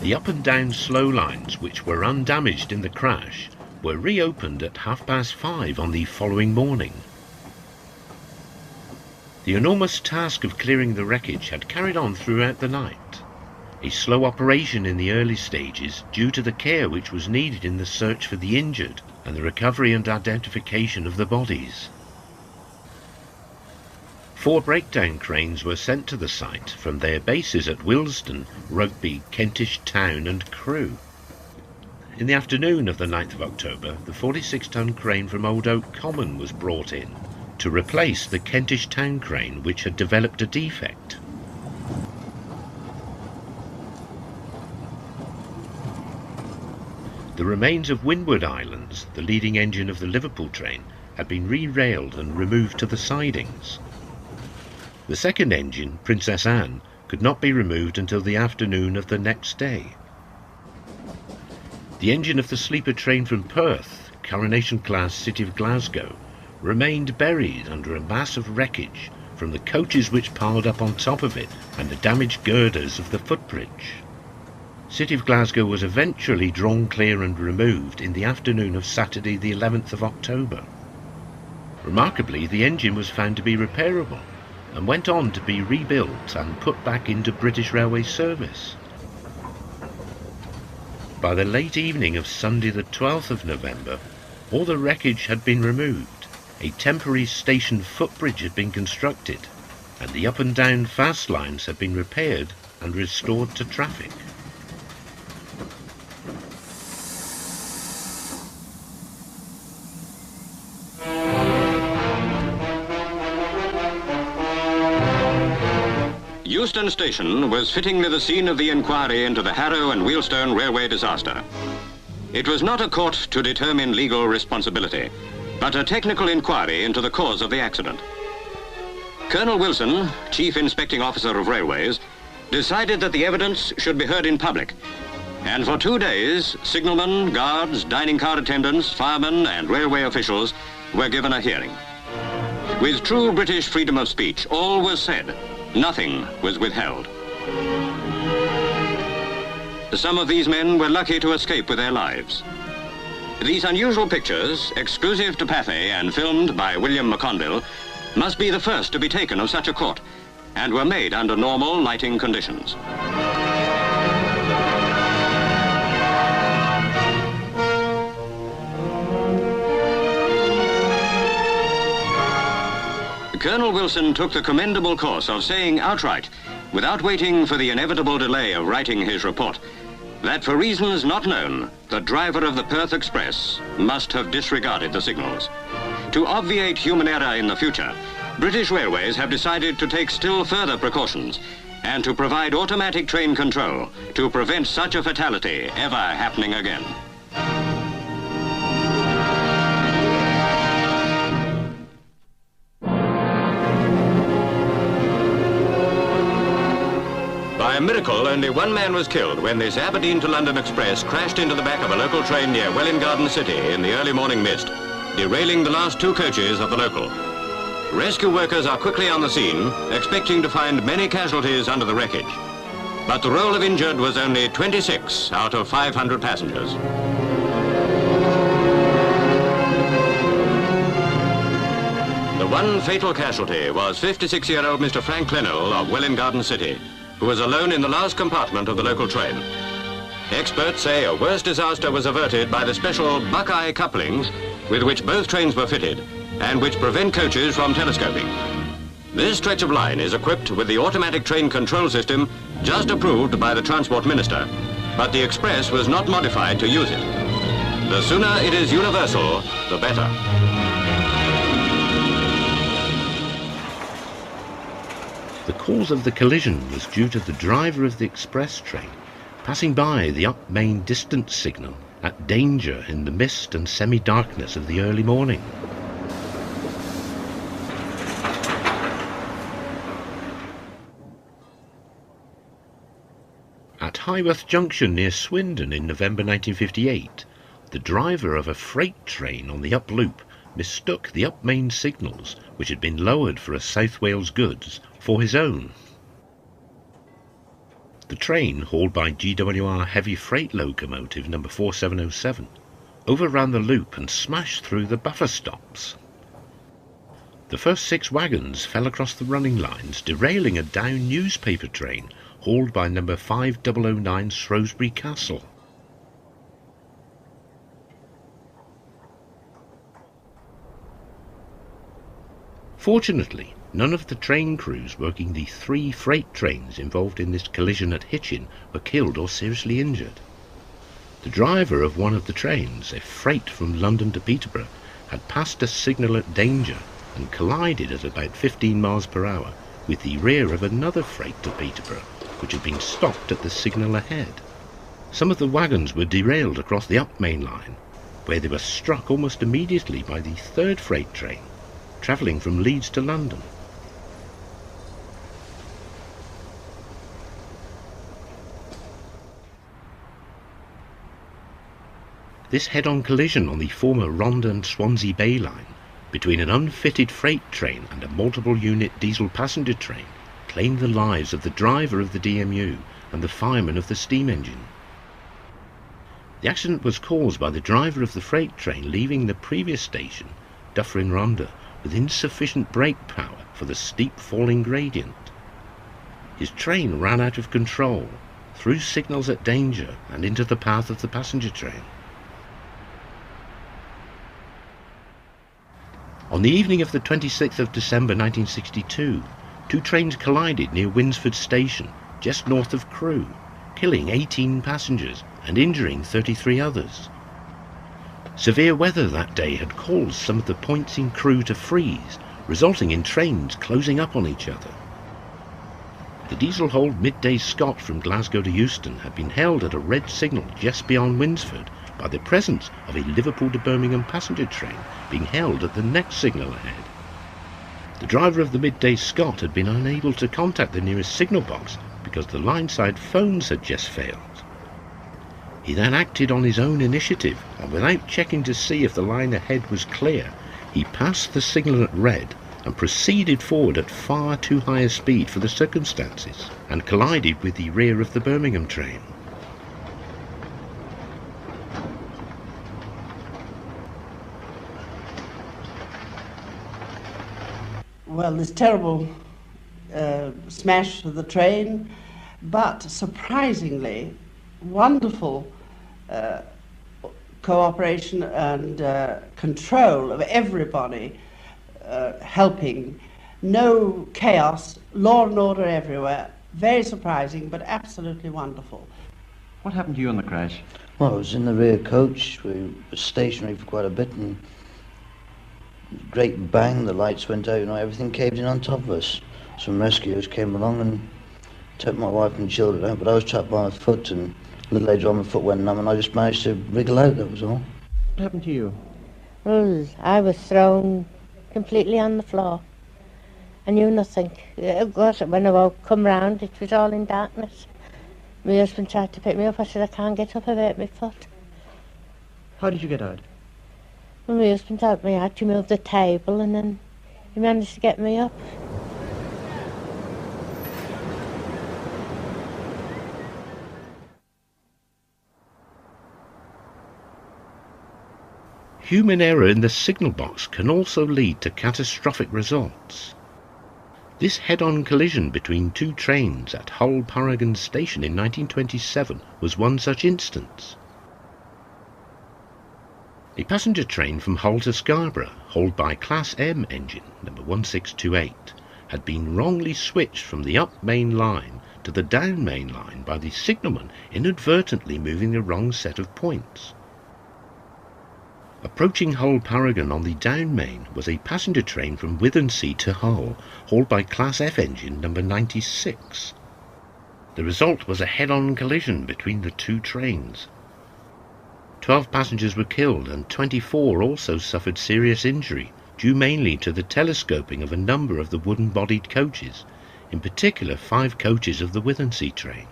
Speaker 1: The up and down slow lines, which were undamaged in the crash, were reopened at 5:30 on the following morning. The enormous task of clearing the wreckage had carried on throughout the night, a slow operation in the early stages due to the care which was needed in the search for the injured and the recovery and identification of the bodies. 4 breakdown cranes were sent to the site from their bases at Willesden, Rugby, Kentish Town and Crewe. In the afternoon of the 9th of October, the 46-ton crane from Old Oak Common was brought in to replace the Kentish Town crane which had developed a defect. The remains of Windward Islands, the leading engine of the Liverpool train, had been re-railed and removed to the sidings. The second engine, Princess Anne, could not be removed until the afternoon of the next day. The engine of the sleeper train from Perth, Coronation Class City of Glasgow, remained buried under a mass of wreckage from the coaches which piled up on top of it and the damaged girders of the footbridge. City of Glasgow was eventually drawn clear and removed in the afternoon of Saturday the 11th of October. Remarkably, the engine was found to be repairable and went on to be rebuilt and put back into British Railway service. By the late evening of Sunday the 12th of November, all the wreckage had been removed, a temporary station footbridge had been constructed, and the up and down fast lines had been repaired and restored to traffic.
Speaker 3: Euston Station was fittingly the scene of the inquiry into the Harrow and Wealdstone railway disaster. It was not a court to determine legal responsibility, but a technical inquiry into the cause of the accident. Colonel Wilson, Chief Inspecting Officer of Railways, decided that the evidence should be heard in public, and for 2 days, signalmen, guards, dining car attendants, firemen and railway officials were given a hearing. With true British freedom of speech, all was said. Nothing was withheld. Some of these men were lucky to escape with their lives. These unusual pictures, exclusive to Pathé and filmed by William McConville, must be the first to be taken of such a court, and were made under normal lighting conditions. Colonel Wilson took the commendable course of saying outright, without waiting for the inevitable delay of writing his report, that for reasons not known, the driver of the Perth Express must have disregarded the signals. To obviate human error in the future, British Railways have decided to take still further precautions and to provide automatic train control to prevent such a fatality ever happening again. By a miracle, only one man was killed when this Aberdeen to London Express crashed into the back of a local train near Welwyn Garden City in the early morning mist, derailing the last 2 coaches of the local. Rescue workers are quickly on the scene, expecting to find many casualties under the wreckage. But the roll of injured was only 26 out of 500 passengers. The one fatal casualty was 56-year-old Mr. Frank Lennell of Welwyn Garden City, who was alone in the last compartment of the local train. Experts say a worse disaster was averted by the special Buckeye couplings with which both trains were fitted and which prevent coaches from telescoping. This stretch of line is equipped with the automatic train control system just approved by the Transport Minister, but the Express was not modified to use it. The sooner it is universal, the better.
Speaker 1: The cause of the collision was due to the driver of the express train passing by the up main distance signal at Danger in the mist and semi-darkness of the early morning. At Highworth Junction near Swindon in November 1958, the driver of a freight train on the up loop mistook the up main signals, which had been lowered for a South Wales goods, for his own. The train, hauled by GWR heavy freight locomotive number 4707, overran the loop and smashed through the buffer stops. The first 6 wagons fell across the running lines, derailing a down newspaper train hauled by number 5009 Shrewsbury Castle. Fortunately, none of the train crews working the 3 freight trains involved in this collision at Hitchin were killed or seriously injured. The driver of one of the trains, a freight from London to Peterborough, had passed a signal at Danger and collided at about 15 miles per hour with the rear of another freight to Peterborough, which had been stopped at the signal ahead. Some of the wagons were derailed across the up main line, where they were struck almost immediately by the 3rd freight train, travelling from Leeds to London. This head-on collision on the former Rondon-Swansea Bay line between an unfitted freight train and a multiple-unit diesel passenger train claimed the lives of the driver of the DMU and the fireman of the steam engine. The accident was caused by the driver of the freight train leaving the previous station, Dyffryn-Rhondda, with insufficient brake power for the steep falling gradient. His train ran out of control, through signals at Danger and into the path of the passenger train. On the evening of the 26th of December 1962, 2 trains collided near Winsford Station, just north of Crewe, killing 18 passengers and injuring 33 others. Severe weather that day had caused some of the points in Crewe to freeze, resulting in trains closing up on each other. The diesel-hauled Midday Scot from Glasgow to Euston had been held at a red signal just beyond Winsford by the presence of a Liverpool to Birmingham passenger train being held at the next signal ahead. The driver of the Midday Scot had been unable to contact the nearest signal box because the line-side phones had just failed. He then acted on his own initiative, and without checking to see if the line ahead was clear, he passed the signal at red and proceeded forward at far too high a speed for the circumstances, and collided with the rear of the Birmingham train.
Speaker 19: Well, this terrible smash of the train, but surprisingly wonderful cooperation and control of everybody helping. No chaos, law and order everywhere. Very surprising, but absolutely wonderful.
Speaker 20: What happened to you in the crash?
Speaker 21: Well, I was in the rear coach. We were stationary for quite a bit, and great bang, the lights went out, everything caved in on top of us. Some rescuers came along and took my wife and children out, but I was trapped by my foot, and a little later on my foot went numb, and I just managed to wriggle out, that was all.
Speaker 20: What happened to you?
Speaker 22: Well, I was thrown completely on the floor. I knew nothing. When I come round, it was all in darkness. My husband tried to pick me up. I said, I can't get up, I've hurt my foot.
Speaker 20: How did you get out?
Speaker 22: Well, my husband helped me out to move the table, and then he managed to get me up.
Speaker 1: Human error in the signal box can also lead to catastrophic results. This head-on collision between 2 trains at Hull Paragon Station in 1927 was one such instance. A passenger train from Hull to Scarborough, hauled by Class M engine number 1628, had been wrongly switched from the up main line to the down main line by the signalman inadvertently moving the wrong set of points. Approaching Hull Paragon on the down main was a passenger train from Withensea to Hull, hauled by Class F engine number 96. The result was a head-on collision between the 2 trains. 12 passengers were killed and 24 also suffered serious injury, due mainly to the telescoping of a number of the wooden-bodied coaches, in particular 5 coaches of the Withensea train.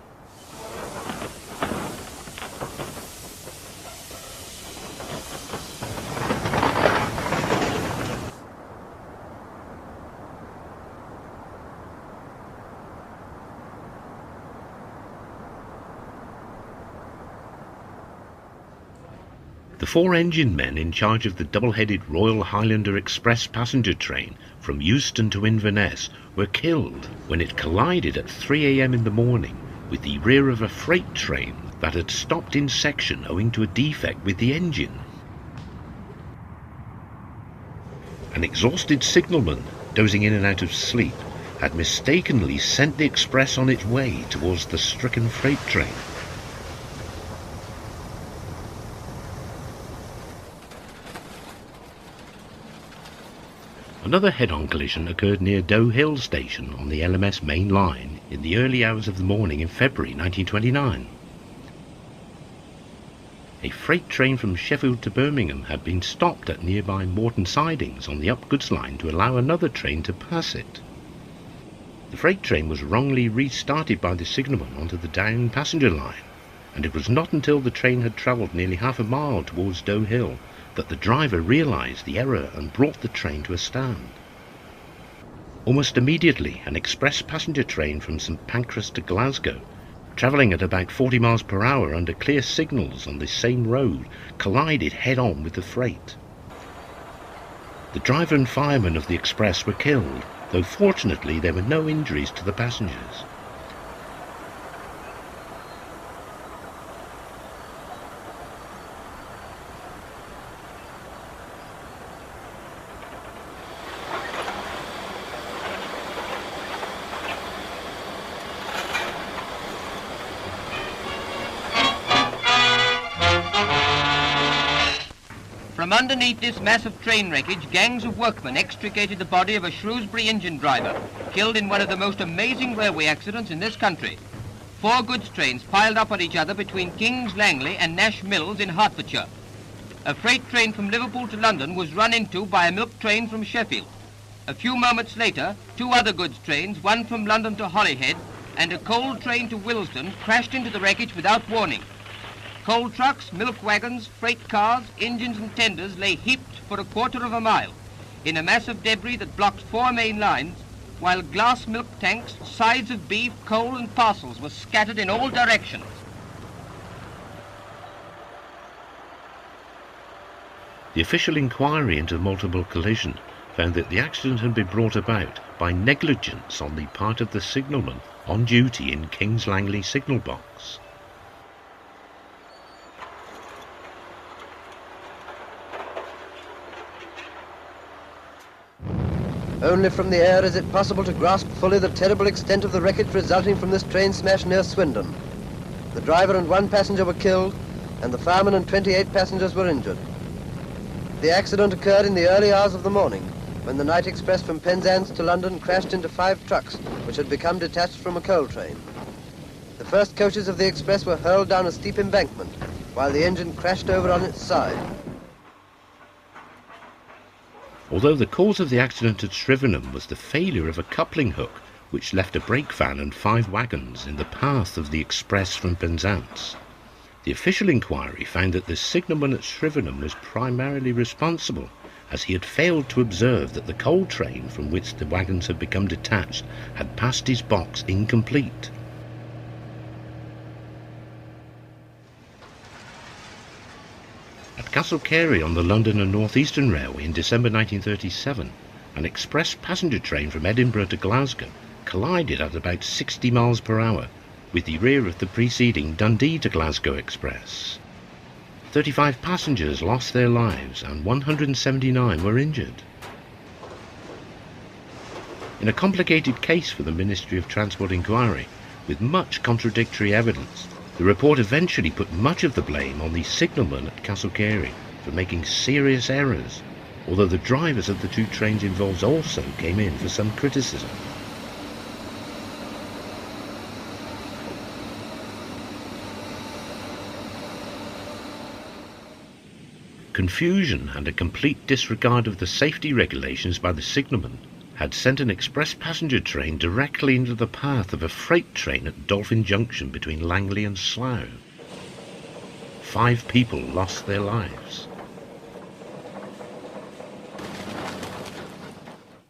Speaker 1: The 4 engine men in charge of the double-headed Royal Highlander Express passenger train from Euston to Inverness were killed when it collided at 3 a.m. in the morning with the rear of a freight train that had stopped in section owing to a defect with the engine. An exhausted signalman, dozing in and out of sleep, had mistakenly sent the express on its way towards the stricken freight train. Another head-on collision occurred near Doe Hill station on the LMS main line in the early hours of the morning in February 1929. A freight train from Sheffield to Birmingham had been stopped at nearby Morton Sidings on the up goods line to allow another train to pass it. The freight train was wrongly restarted by the signalman onto the down passenger line, and it was not until the train had travelled nearly half a mile towards Doe Hill that the driver realised the error and brought the train to a stand. Almost immediately, an express passenger train from St Pancras to Glasgow, travelling at about 40 miles per hour under clear signals on this same road, collided head-on with the freight. The driver and fireman of the express were killed, though fortunately there were no injuries to the passengers.
Speaker 4: From underneath this mass of train wreckage, gangs of workmen extricated the body of a Shrewsbury engine driver, killed in one of the most amazing railway accidents in this country. 4 goods trains piled up on each other between King's Langley and Nash Mills in Hertfordshire. A freight train from Liverpool to London was run into by a milk train from Sheffield. A few moments later, 2 other goods trains, one from London to Holyhead and a coal train to Willesden, crashed into the wreckage without warning. Coal trucks, milk wagons, freight cars, engines and tenders lay heaped for a quarter of a mile in a mass of debris that blocked 4 main lines, while glass milk tanks, sides of beef, coal and parcels were scattered in all directions.
Speaker 1: The official inquiry into the multiple collision found that the accident had been brought about by negligence on the part of the signalman on duty in King's Langley signal box.
Speaker 5: Only from the air is it possible to grasp fully the terrible extent of the wreckage resulting from this train smash near Swindon. The driver and 1 passenger were killed, and the fireman and 28 passengers were injured. The accident occurred in the early hours of the morning, when the night express from Penzance to London crashed into 5 trucks, which had become detached from a coal train. The first coaches of the express were hurled down a steep embankment, while the engine crashed over on its side.
Speaker 1: Although the cause of the accident at Shrivenham was the failure of a coupling hook which left a brake van and 5 wagons in the path of the express from Penzance. The official inquiry found that the signalman at Shrivenham was primarily responsible, as he had failed to observe that the coal train from which the wagons had become detached had passed his box incomplete. At Castle Carey on the London and North Eastern Railway in December 1937, an express passenger train from Edinburgh to Glasgow collided at about 60 miles per hour with the rear of the preceding Dundee to Glasgow express. 35 passengers lost their lives and 179 were injured. In a complicated case for the Ministry of Transport inquiry, with much contradictory evidence, the report eventually put much of the blame on the signalman at Castle Carey for making serious errors, although the drivers of the 2 trains involved also came in for some criticism. Confusion and a complete disregard of the safety regulations by the signalman had sent an express passenger train directly into the path of a freight train at Dolphin Junction between Langley and Slough. 5 people lost their lives.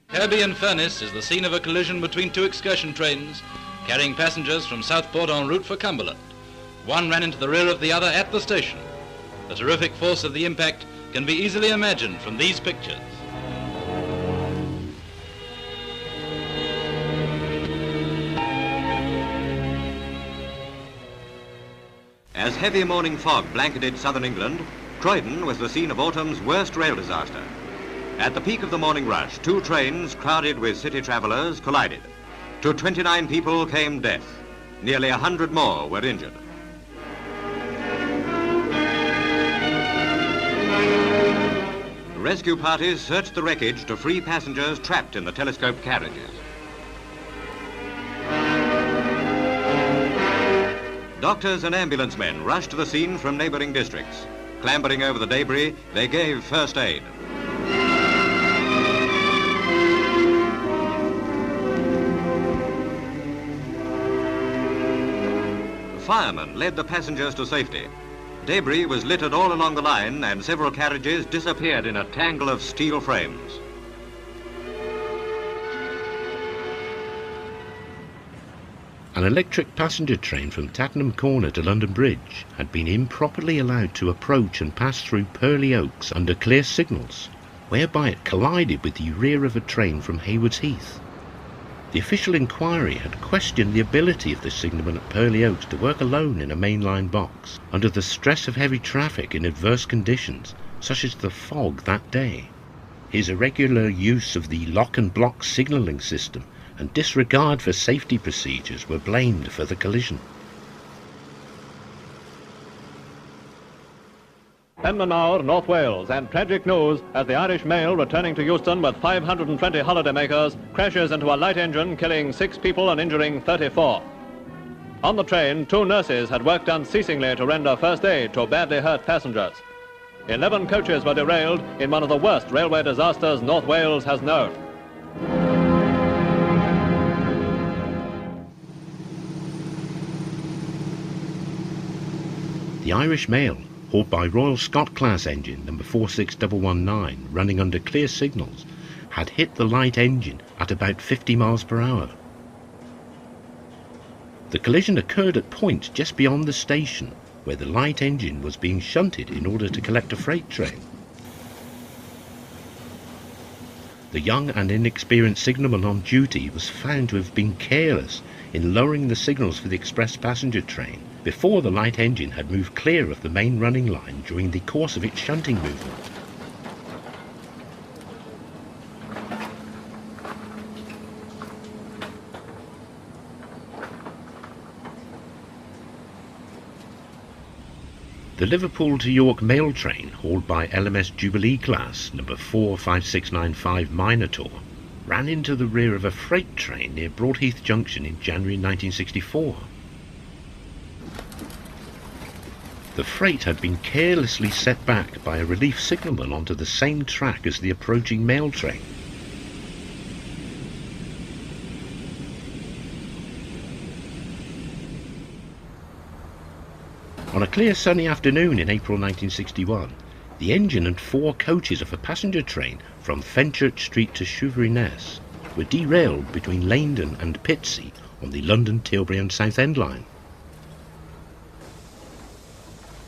Speaker 6: Kirby-in-Furness is the scene of a collision between 2 excursion trains carrying passengers from Southport en route for Cumberland. One ran into the rear of the other at the station. The terrific force of the impact can be easily imagined from these pictures.
Speaker 3: As heavy morning fog blanketed southern England, Croydon was the scene of autumn's worst rail disaster. At the peak of the morning rush, 2 trains crowded with city travellers collided. To 29 people came death. Nearly 100 more were injured. Rescue parties searched the wreckage to free passengers trapped in the telescoped carriages. Doctors and ambulance men rushed to the scene from neighbouring districts. Clambering over the debris, they gave first aid. Firemen led the passengers to safety. Debris was littered all along the line and several carriages disappeared in a tangle of steel frames.
Speaker 1: An electric passenger train from Tattenham Corner to London Bridge had been improperly allowed to approach and pass through Purley Oaks under clear signals, whereby it collided with the rear of a train from Haywards Heath. The official inquiry had questioned the ability of the signalman at Purley Oaks to work alone in a mainline box under the stress of heavy traffic in adverse conditions, such as the fog that day. His irregular use of the lock and block signalling system and disregard for safety procedures were blamed for the collision.
Speaker 2: Penmanmawr, North Wales, and tragic news as the Irish mail returning to Euston with 520 holidaymakers crashes into a light engine, killing 6 people and injuring 34. On the train, 2 nurses had worked unceasingly to render first aid to badly hurt passengers. 11 coaches were derailed in one of the worst railway disasters North Wales has known.
Speaker 1: The Irish mail, hauled by Royal Scott-class engine number 46119, running under clear signals, had hit the light engine at about 50 miles per hour. The collision occurred at points just beyond the station, where the light engine was being shunted in order to collect a freight train. The young and inexperienced signalman on duty was found to have been careless in lowering the signals for the express passenger train before the light engine had moved clear of the main running line during the course of its shunting movement. The Liverpool to York mail train, hauled by LMS Jubilee class number 45695 Minotaur, ran into the rear of a freight train near Broadheath Junction in January 1964. The freight had been carelessly set back by a relief signalman onto the same track as the approaching mail train. On a clear sunny afternoon in April 1961, the engine and 4 coaches of a passenger train from Fenchurch Street to Shoeburyness were derailed between Leindon and Pitsea on the London, Tilbury and Southend line.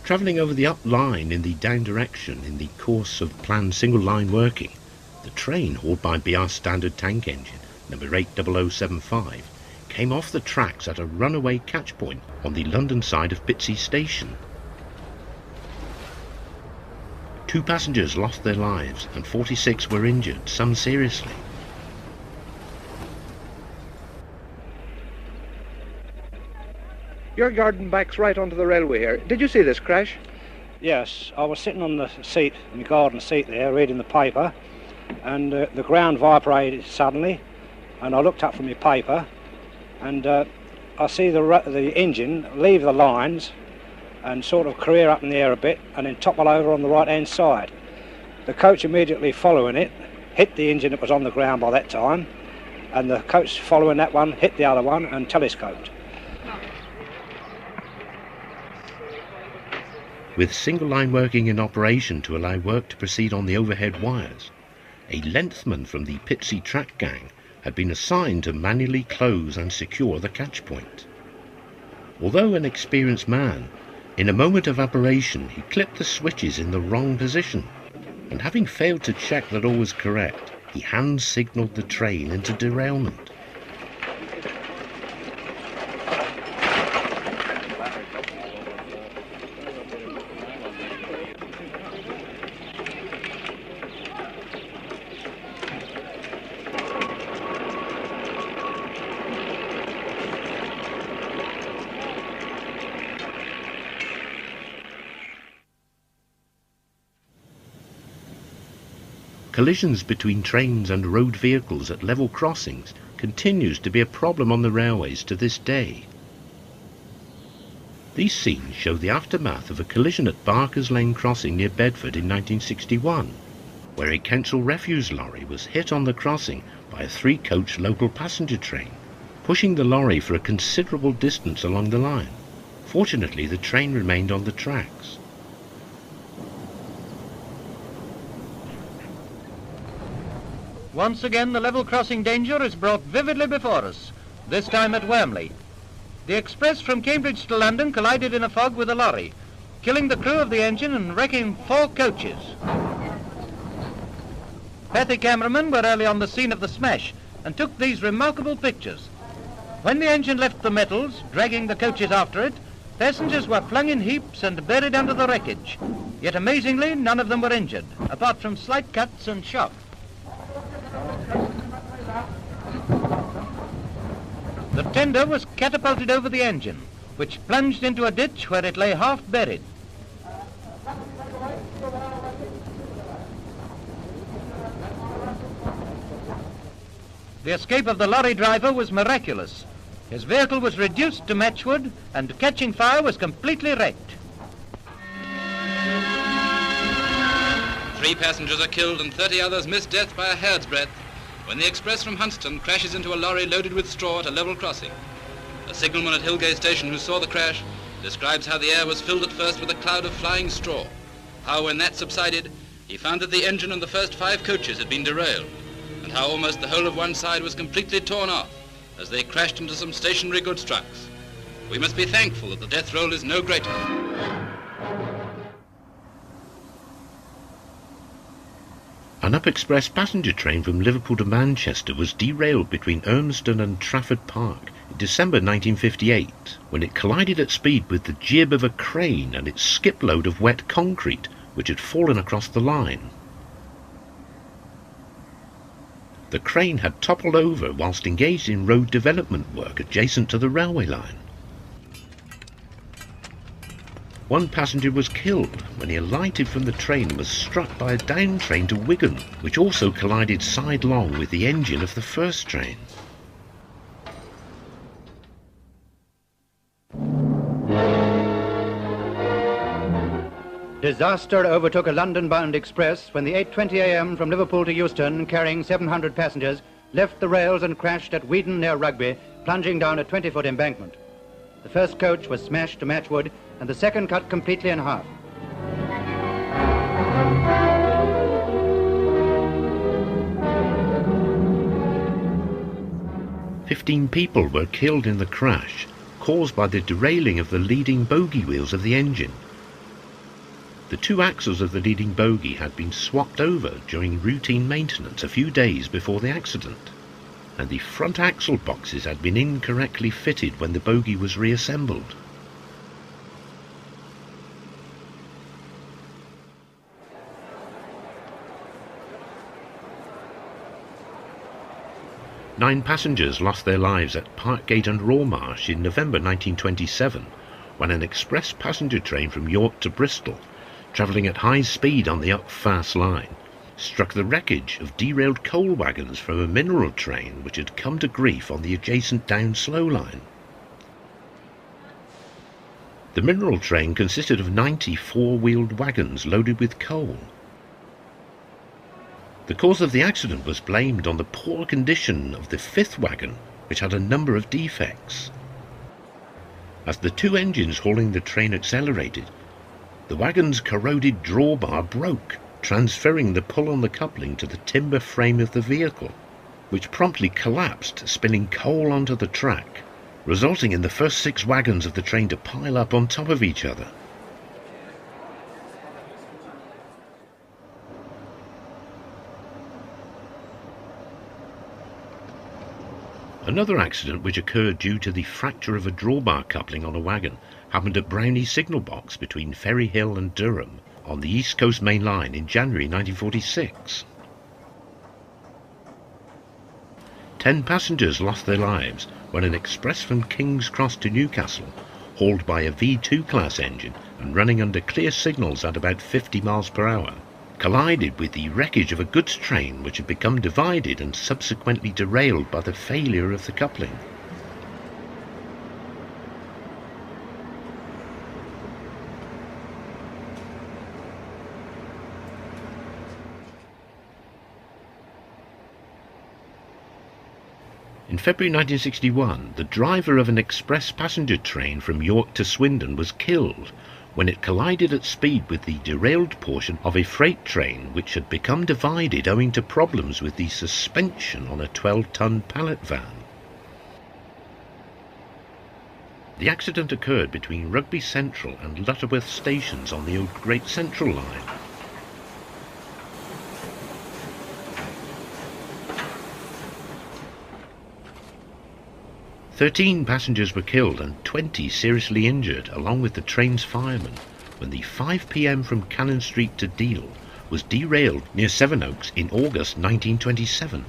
Speaker 1: Travelling over the up line in the down direction in the course of planned single line working, the train, hauled by BR Standard tank engine number 80075, came off the tracks at a runaway catch point on the London side of Pitsea Station. 2 passengers lost their lives and 46 were injured, some seriously.
Speaker 7: Your garden backs right onto the railway here. Did you see this crash?
Speaker 23: Yes, I was sitting on the seat, my garden seat there, reading the paper, and the ground vibrated suddenly, and I looked up from my paper, and I see the engine leave the lines and sort of career up in the air a bit and then topple over on the right-hand side. The coach immediately following it hit the engine that was on the ground by that time, and the coach following that one hit the other one and telescoped.
Speaker 1: With single line working in operation to allow work to proceed on the overhead wires, a lengthman from the Pitsea Track Gang had been assigned to manually close and secure the catch point. Although an experienced man, in a moment of aberration he clipped the switches in the wrong position, and having failed to check that all was correct, he hand-signalled the train into derailment. Collisions between trains and road vehicles at level crossings continues to be a problem on the railways to this day. These scenes show the aftermath of a collision at Barker's Lane crossing near Bedford in 1961, where a council refuse lorry was hit on the crossing by a 3-coach local passenger train, pushing the lorry for a considerable distance along the line. Fortunately, the train remained on the tracks.
Speaker 9: Once again, the level crossing danger is brought vividly before us, this time at Wormley. The express from Cambridge to London collided in a fog with a lorry, killing the crew of the engine and wrecking 4 coaches. Petty cameramen were early on the scene of the smash and took these remarkable pictures. When the engine left the metals, dragging the coaches after it, passengers were flung in heaps and buried under the wreckage. Yet amazingly, none of them were injured, apart from slight cuts and shock. The tender was catapulted over the engine, which plunged into a ditch where it lay half buried. The escape of the lorry driver was miraculous. His vehicle was reduced to matchwood and catching fire was completely wrecked.
Speaker 6: 3 passengers are killed and 30 others miss death by a hair's breadth when the express from Hunstanton crashes into a lorry loaded with straw at a level crossing. A signalman at Hillgate Station who saw the crash describes how the air was filled at first with a cloud of flying straw, how when that subsided, he found that the engine and the first 5 coaches had been derailed, and how almost the whole of one side was completely torn off as they crashed into some stationary goods trucks. We must be thankful that the death roll is no greater.
Speaker 1: An up-express passenger train from Liverpool to Manchester was derailed between Urmston and Trafford Park in December 1958 when it collided at speed with the jib of a crane and its skip load of wet concrete which had fallen across the line. The crane had toppled over whilst engaged in road development work adjacent to the railway line. 1 passenger was killed when he alighted from the train and was struck by a down train to Wigan, which also collided sidelong with the engine of the first train.
Speaker 12: Disaster overtook a London-bound express when the 8:20 a.m. from Liverpool to Euston, carrying 700 passengers, left the rails and crashed at Weedon near Rugby, plunging down a 20-foot embankment. The first coach was smashed to matchwood and the second cut completely in half.
Speaker 1: "15 people were killed in the crash, caused by the derailing of the leading bogie wheels of the engine. The 2 axles of the leading bogie had been swapped over during routine maintenance a few days before the accident, and the front axle boxes had been incorrectly fitted when the bogie was reassembled. Nine passengers lost their lives at Parkgate and Rawmarsh in November 1927 when an express passenger train from York to Bristol, travelling at high speed on the up-fast line, struck the wreckage of derailed coal wagons from a mineral train which had come to grief on the adjacent down slow line. The mineral train consisted of 90 four-wheeled wagons loaded with coal. The cause of the accident was blamed on the poor condition of the fifth wagon, which had a number of defects. As the two engines hauling the train accelerated, the wagon's corroded drawbar broke, transferring the pull on the coupling to the timber frame of the vehicle, which promptly collapsed, spilling coal onto the track, resulting in the first 6 wagons of the train to pile up on top of each other. Another accident which occurred due to the fracture of a drawbar coupling on a wagon happened at Brownie Signal Box between Ferry Hill and Durham on the East Coast Main Line in January 1946. 10 passengers lost their lives when an express from King's Cross to Newcastle, hauled by a V2 class engine and running under clear signals at about 50 miles per hour, collided with the wreckage of a goods train which had become divided and subsequently derailed by the failure of the coupling. In February 1961, the driver of an express passenger train from York to Swindon was killed when it collided at speed with the derailed portion of a freight train which had become divided owing to problems with the suspension on a 12-ton pallet van. The accident occurred between Rugby Central and Lutterworth stations on the old Great Central Line. "13 passengers were killed and 20 seriously injured, along with the train's fireman, when the 5 p.m. from Cannon Street to Deal was derailed near Sevenoaks in August 1927.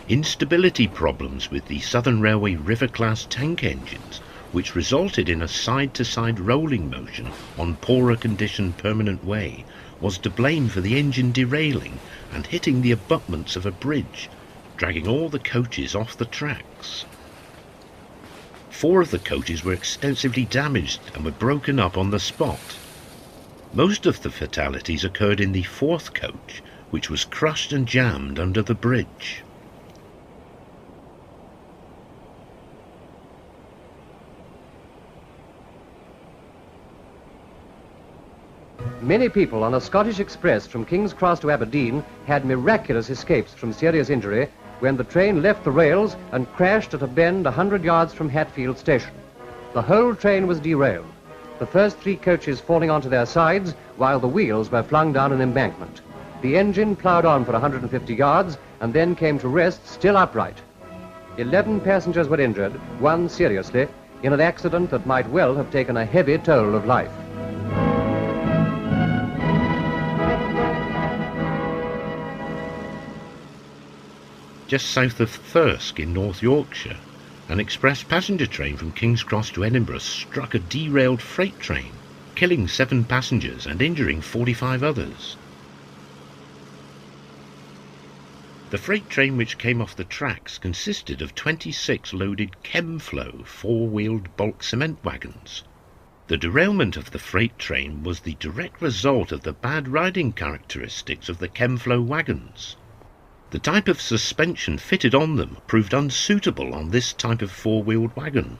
Speaker 1: Instability problems with the Southern Railway River-class tank engines, which resulted in a side-to-side rolling motion on poorer conditioned permanent way, was to blame for the engine derailing and hitting the abutments of a bridge, dragging all the coaches off the tracks. 4 of the coaches were extensively damaged and were broken up on the spot. Most of the fatalities occurred in the 4th coach, which was crushed and jammed under the bridge.
Speaker 2: Many people on a Scottish express from King's Cross to Aberdeen had miraculous escapes from serious injury when the train left the rails and crashed at a bend 100 yards from Hatfield Station. The whole train was derailed, the first 3 coaches falling onto their sides while the wheels were flung down an embankment. The engine ploughed on for 150 yards and then came to rest still upright. 11 passengers were injured, 1 seriously, in an accident that might well have taken a heavy toll of life.
Speaker 1: Just south of Thirsk in North Yorkshire, an express passenger train from King's Cross to Edinburgh struck a derailed freight train, killing 7 passengers and injuring 45 others. The freight train which came off the tracks consisted of 26 loaded Chemflow 4-wheeled bulk cement wagons. The derailment of the freight train was the direct result of the bad riding characteristics of the Chemflow wagons. The type of suspension fitted on them proved unsuitable on this type of 4-wheeled wagon.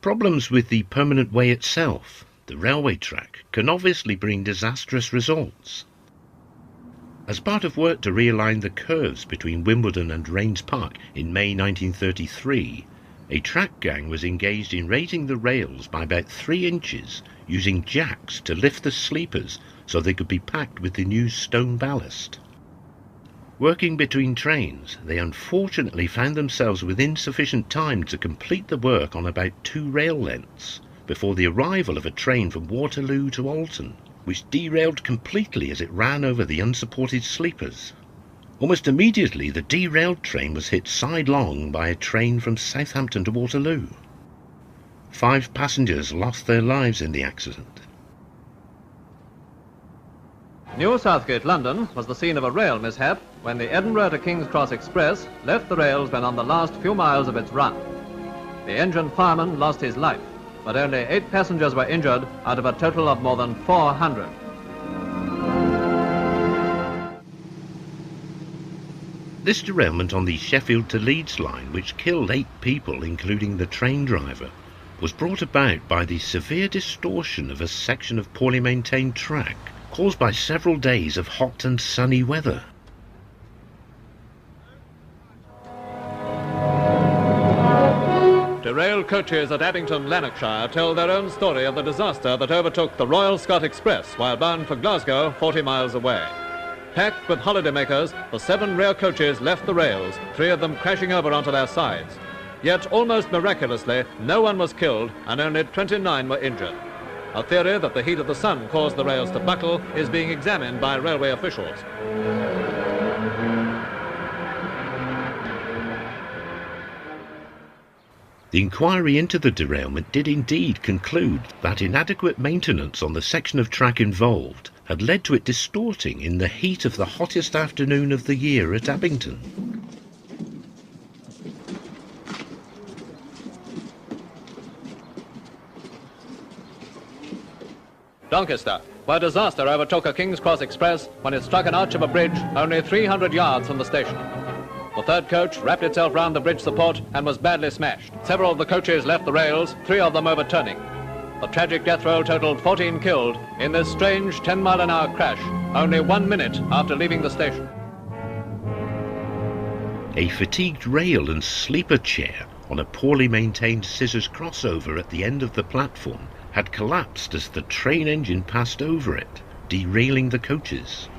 Speaker 1: Problems with the permanent way itself, the railway track, can obviously bring disastrous results. As part of work to realign the curves between Wimbledon and Rains Park in May 1933, a track gang was engaged in raising the rails by about 3 inches using jacks to lift the sleepers so they could be packed with the new stone ballast. Working between trains, they unfortunately found themselves with insufficient time to complete the work on about 2 rail lengths before the arrival of a train from Waterloo to Alton, which derailed completely as it ran over the unsupported sleepers. Almost immediately, the derailed train was hit sidelong by a train from Southampton to Waterloo. 5 passengers lost their lives in the accident.
Speaker 2: New Southgate, London, was the scene of a rail mishap when the Edinburgh to King's Cross Express left the rails when on the last few miles of its run. The engine fireman lost his life, but only 8 passengers were injured out of a total of more than 400.
Speaker 1: This derailment on the Sheffield to Leeds line, which killed 8 people, including the train driver, was brought about by the severe distortion of a section of poorly maintained track, caused by several days of hot and sunny weather.
Speaker 2: Derailed coaches at Abington, Lanarkshire tell their own story of the disaster that overtook the Royal Scot Express while bound for Glasgow, 40 miles away. Packed with holidaymakers, the 7 rear coaches left the rails, 3 of them crashing over onto their sides. Yet, almost miraculously, no one was killed and only 29 were injured. A theory that the heat of the sun caused the rails to buckle is being examined by railway officials.
Speaker 1: The inquiry into the derailment did indeed conclude that inadequate maintenance on the section of track involved had led to it distorting in the heat of the hottest afternoon of the year at Abington.
Speaker 2: Doncaster, where disaster overtook a King's Cross Express when it struck an arch of a bridge only 300 yards from the station. The third coach wrapped itself round the bridge support and was badly smashed. Several of the coaches left the rails, 3 of them overturning. The tragic death roll totaled 14 killed in this strange 10-mile-an-hour crash, only 1 minute after leaving the station.
Speaker 1: A fatigued rail and sleeper chair on a poorly maintained scissors crossover at the end of the platform had collapsed as the train engine passed over it, derailing the coaches.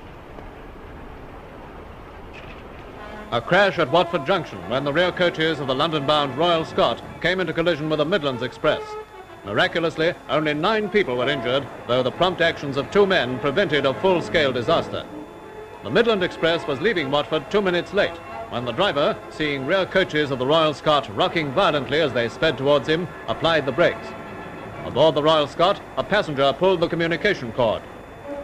Speaker 2: A crash at Watford Junction when the rear coaches of the London-bound Royal Scot came into collision with the Midlands Express. Miraculously, only 9 people were injured, though the prompt actions of 2 men prevented a full-scale disaster. The Midland Express was leaving Watford 2 minutes late, when the driver, seeing rear coaches of the Royal Scot rocking violently as they sped towards him, applied the brakes. Aboard the Royal Scot, a passenger pulled the communication cord.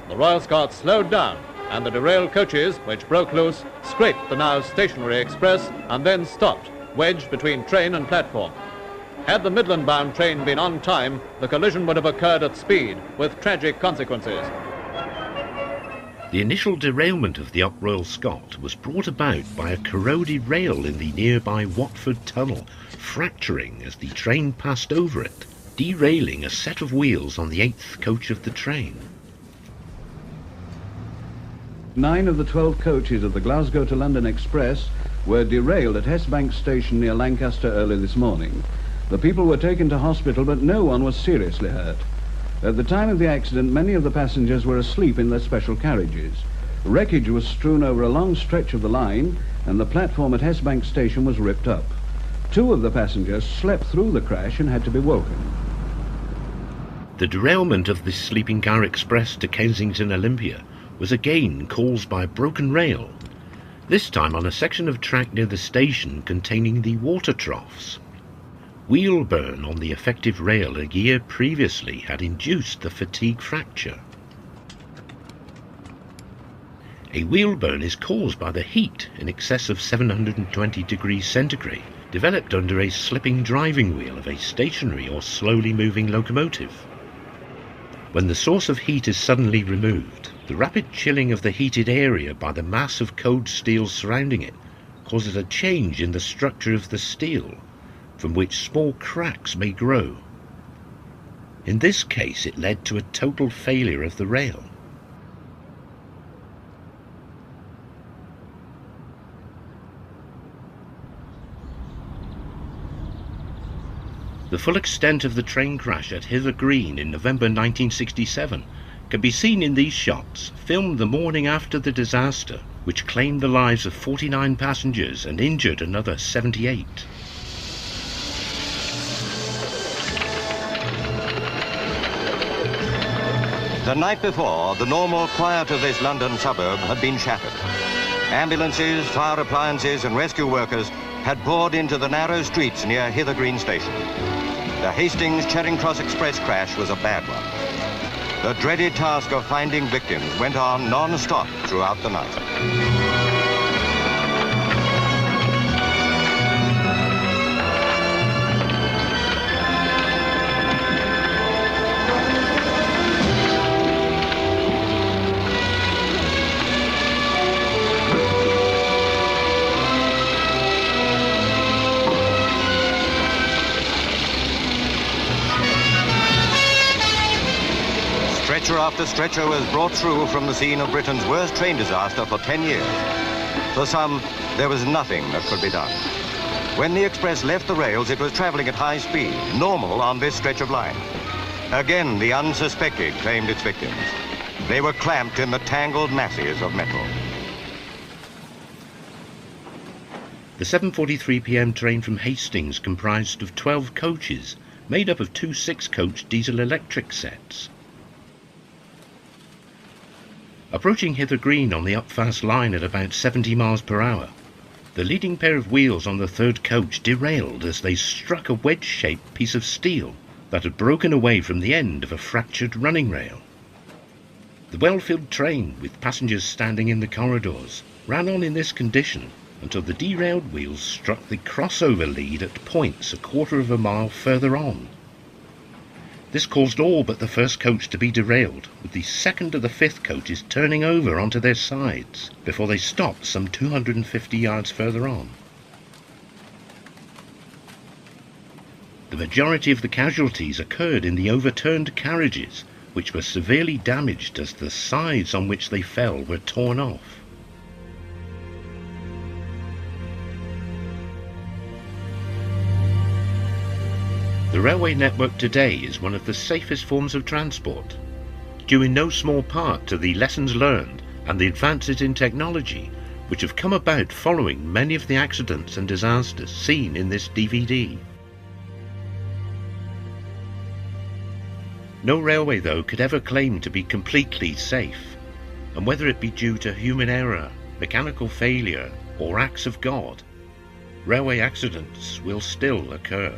Speaker 2: The Royal Scot slowed down, and the derailed coaches, which broke loose, scraped the now stationary express and then stopped, wedged between train and platform. Had the Midland-bound train been on time, the collision would have occurred at speed, with tragic consequences.
Speaker 1: The initial derailment of the Up Royal Scot was brought about by a corroded rail in the nearby Watford Tunnel, fracturing as the train passed over it, derailing a set of wheels on the 8th coach of the train.
Speaker 11: 9 of the 12 coaches of the Glasgow to London Express were derailed at Hessbank station near Lancaster early this morning. The people were taken to hospital, but no one was seriously hurt. At the time of the accident, many of the passengers were asleep in their special carriages. Wreckage was strewn over a long stretch of the line, and the platform at Hessbank station was ripped up. 2 of the passengers slept through the crash and had to be woken.
Speaker 1: The derailment of the sleeping car express to Kensington Olympia was again caused by a broken rail, this time on a section of track near the station containing the water troughs. Wheel burn on the affected rail a year previously had induced the fatigue fracture. A wheel burn is caused by the heat in excess of 720 degrees centigrade, developed under a slipping driving wheel of a stationary or slowly moving locomotive. When the source of heat is suddenly removed, the rapid chilling of the heated area by the mass of cold steel surrounding it causes a change in the structure of the steel, from which small cracks may grow. In this case, it led to a total failure of the rail. The full extent of the train crash at Hither Green in November 1967 can be seen in these shots, filmed the morning after the disaster, which claimed the lives of 49 passengers and injured another 78.
Speaker 3: The night before, the normal quiet of this London suburb had been shattered. Ambulances, fire appliances and rescue workers had poured into the narrow streets near Hither Green Station. The Hastings Charing Cross Express crash was a bad one. The dreaded task of finding victims went on non-stop throughout the night. Stretcher after stretcher was brought through from the scene of Britain's worst train disaster for 10 years. For some, there was nothing that could be done. When the express left the rails, it was traveling at high speed, normal on this stretch of line. Again, the unsuspected claimed its victims. They were clamped in the tangled masses of metal.
Speaker 1: The 7:43 p.m. train from Hastings comprised of 12 coaches, made up of two 6-coach diesel-electric sets. Approaching Hither Green on the Upfast line at about 70 miles per hour, the leading pair of wheels on the third coach derailed as they struck a wedge-shaped piece of steel that had broken away from the end of a fractured running rail. The well-filled train, with passengers standing in the corridors, ran on in this condition until the derailed wheels struck the crossover lead at points a quarter of a mile further on. This caused all but the first coach to be derailed, with the second to the fifth coaches turning over onto their sides before they stopped some 250 yards further on. The majority of the casualties occurred in the overturned carriages, which were severely damaged as the sides on which they fell were torn off. The railway network today is one of the safest forms of transport, due in no small part to the lessons learned and the advances in technology which have come about following many of the accidents and disasters seen in this DVD. No railway, though, could ever claim to be completely safe, and whether it be due to human error, mechanical failure, or acts of God, railway accidents will still occur.